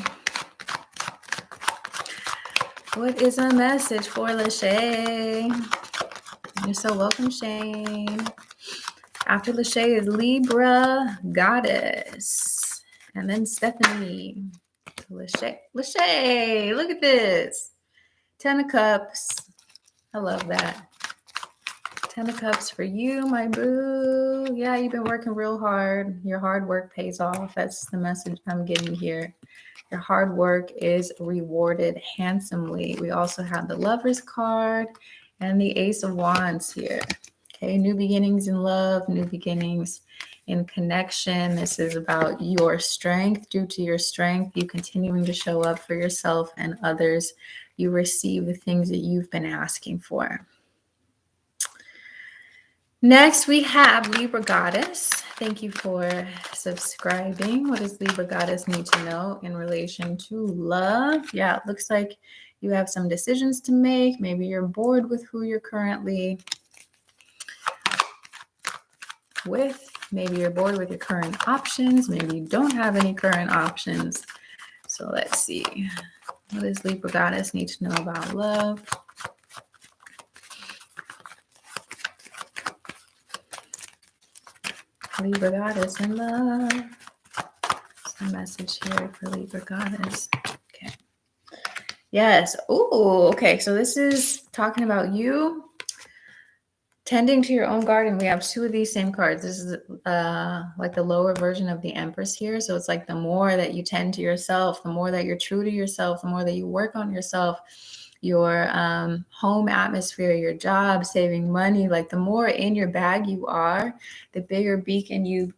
What is a message for Lachey? You're so welcome, Shane. After Lachey is Libra Goddess. And then Stephanie. Lachey, look at this. 10 of Cups. I love that. Ten of Cups for you, my boo. Yeah, you've been working real hard. Your hard work pays off. That's the message I'm getting here. Your hard work is rewarded handsomely. We also have the Lover's card and the Ace of Wands here. Okay, new beginnings in love, new beginnings in connection. This is about your strength. Due to your strength, you continuing to show up for yourself and others. You receive the things that you've been asking for. Next, we have Libra Goddess. Thank you for subscribing. What does Libra Goddess need to know in relation to love? Yeah, it looks like you have some decisions to make. Maybe you're bored with who you're currently with. Maybe you're bored with your current options. Maybe you don't have any current options. So let's see. What does Libra Goddess need to know about love? Libra Goddess and love. What's the message here for Libra Goddess? Okay. Yes. Oh, okay. So this is talking about you tending to your own garden. We have two of these same cards. This is like the lower version of the Empress here. So it's like the more that you tend to yourself, the more that you're true to yourself, the more that you work on yourself, your home atmosphere, your job, saving money, like the more in your bag you are, the bigger beacon you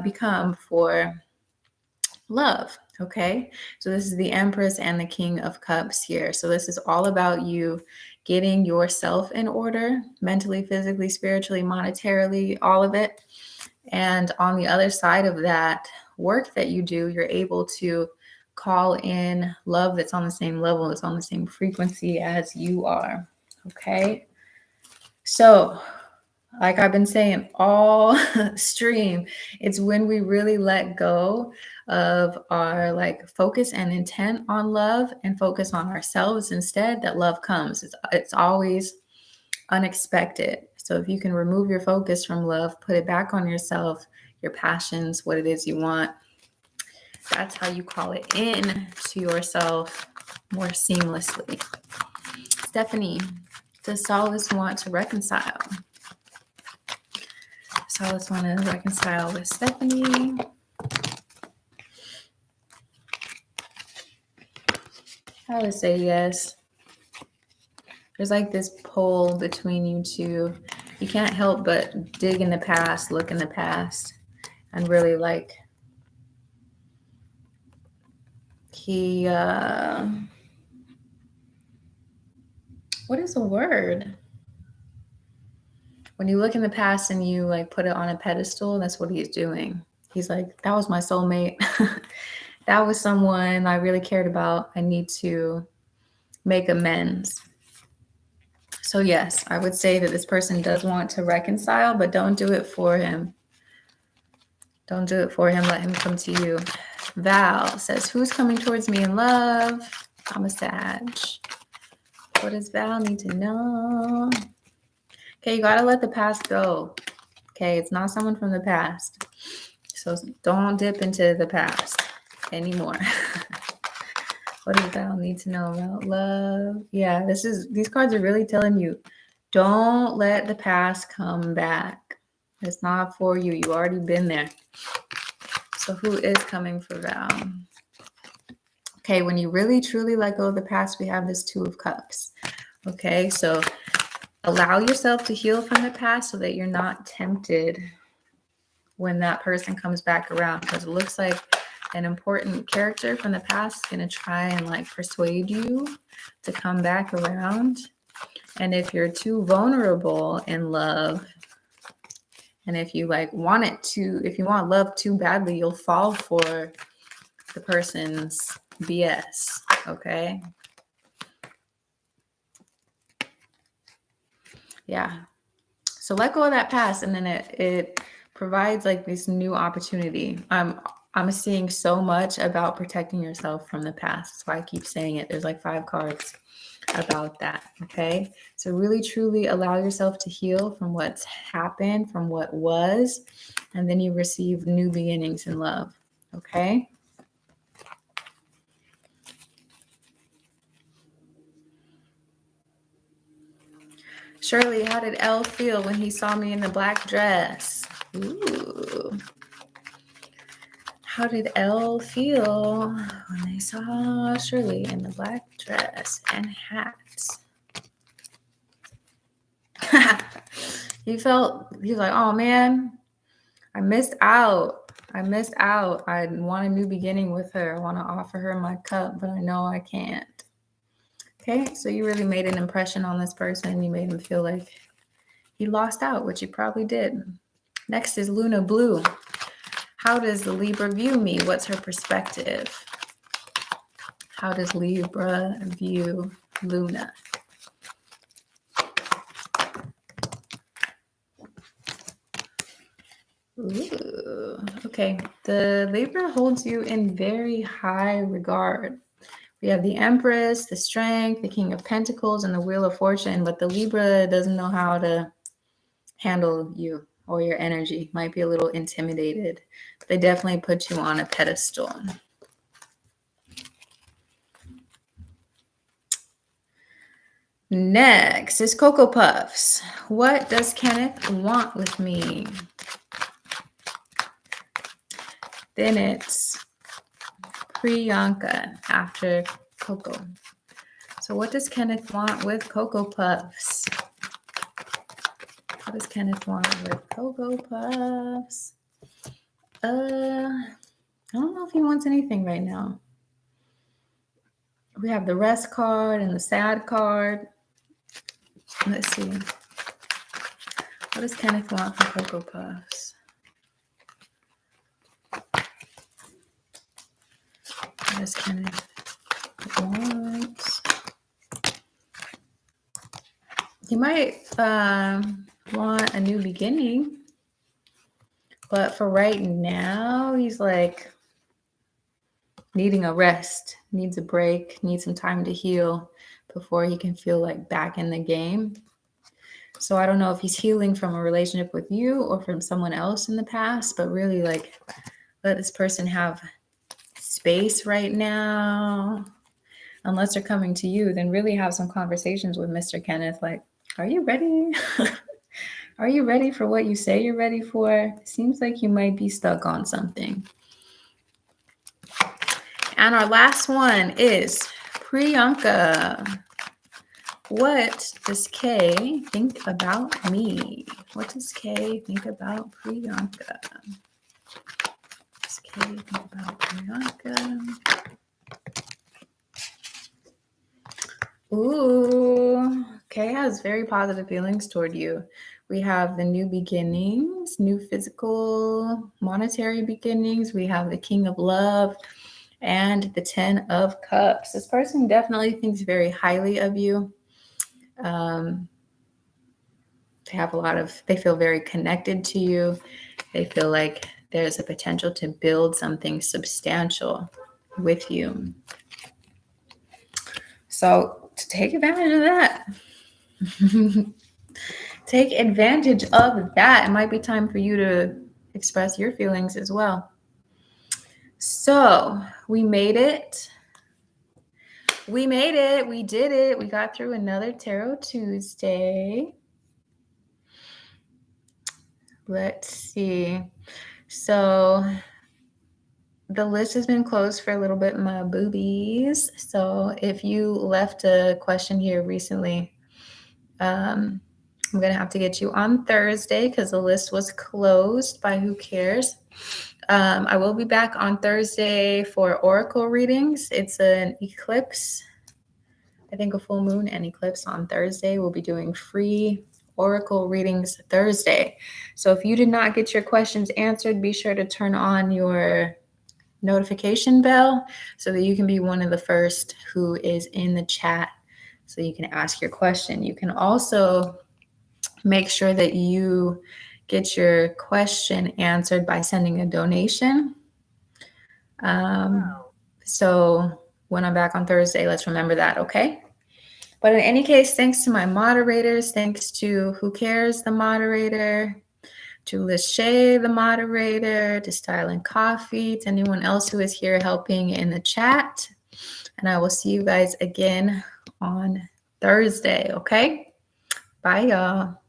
become for love. Okay, so this is the Empress and the King of Cups here. So this is all about you getting yourself in order, mentally, physically, spiritually, monetarily, all of it. And on the other side of that work that you do, you're able to call in love that's on the same level, that's on the same frequency as you are. Okay. So, like I've been saying all stream, it's when we really let go of our like focus and intent on love and focus on ourselves instead that love comes. It's always unexpected. So if you can remove your focus from love, put it back on yourself, your passions, what it is you want, that's how you call it in to yourself more seamlessly. Stephanie, does Solace want to reconcile? Solace want to reconcile with Stephanie. I would say yes. There's like this pull between you two. You can't help but dig in the past, look in the past, and really like what is the word? When you look in the past and you like put it on a pedestal, that's what he's doing. He's like, that was my soulmate. That was someone I really cared about. I need to make amends. So yes, I would say that this person does want to reconcile, but don't do it for him. Don't do it for him. Let him come to you. Val says, who's coming towards me in love? I'm a Sag. What does Val need to know? Okay, you got to let the past go. Okay, it's not someone from the past. So don't dip into the past anymore. What does Val need to know about love? Yeah, these cards are really telling you, don't let the past come back. It's not for you. You've already been there. So who is coming for Val? Okay, when you really truly let go of the past, we have this Two of Cups. Okay, so allow yourself to heal from the past so that you're not tempted when that person comes back around, because it looks like an important character from the past is going to try and like persuade you to come back around. And if you're too vulnerable in love, and if you like want it to, if you want love too badly, you'll fall for the person's BS. Okay. Yeah. So let go of that past, and then it provides like this new opportunity. I'm seeing so much about protecting yourself from the past. That's why I keep saying it. There's like 5 cards about that. Okay. So really truly allow yourself to heal from what's happened, from what was, and then you receive new beginnings in love. Okay. Shirley, how did Elle feel when he saw me in the black dress? Ooh. How did Elle feel when they saw Shirley in the black dress and hats? He was like, oh man, I missed out. I want a new beginning with her. I want to offer her my cup, but I know I can't. Okay, so you really made an impression on this person. You made him feel like he lost out, which he probably did. Next is Luna Blue. How does the Libra view me? What's her perspective? How does Libra view Luna? Ooh, okay. The Libra holds you in very high regard. We have the Empress, the Strength, the King of Pentacles, and the Wheel of Fortune, but the Libra doesn't know how to handle you or your energy. Might be a little intimidated. They definitely put you on a pedestal. Next is Cocoa Puffs. What does Kenneth want with me? Then it's Priyanka after Coco. So what does Kenneth want with Cocoa Puffs? What does Kenneth want with Cocoa Puffs? I don't know if he wants anything right now. We have the rest card and the sad card. Let's see. What does Kenneth want for Cocoa Puffs? What does Kenneth want? He might want a new beginning. But for right now, he's like needing a rest, needs a break, needs some time to heal before he can feel like back in the game. So I don't know if he's healing from a relationship with you or from someone else in the past, but really like let this person have space right now. Unless they're coming to you, then really have some conversations with Mr. Kenneth. Like, are you ready? Are you ready for what you say you're ready for? Seems like you might be stuck on something. And our last one is Priyanka. What does Kay think about me? What does Kay think about Priyanka? What does Kay think about Priyanka? Ooh, Kay has very positive feelings toward you. We have the new beginnings, new physical, monetary beginnings. We have the King of Love and the 10 of Cups. This person definitely thinks very highly of you. They feel very connected to you. They feel like there's a potential to build something substantial with you. So to take advantage of that, take advantage of that. It might be time for you to express your feelings as well. So we made it. We made it. We did it. We got through another Tarot Tuesday. Let's see. So the list has been closed for a little bit, my boobies. So if you left a question here recently, I'm going to have to get you on Thursday because the list was closed by Who Cares. I will be back on Thursday for oracle readings. It's an eclipse. I think a full moon and eclipse on Thursday. We'll be doing free oracle readings Thursday. So if you did not get your questions answered, be sure to turn on your notification bell so that you can be one of the first who is in the chat so you can ask your question. You can also make sure that you get your question answered by sending a donation. So when I'm back on Thursday, let's remember that, okay? But in any case, thanks to my moderators, thanks to Who Cares, the moderator, to Lachey, the moderator, to Style and Coffee, to anyone else who is here helping in the chat. And I will see you guys again on Thursday, okay? Bye, y'all.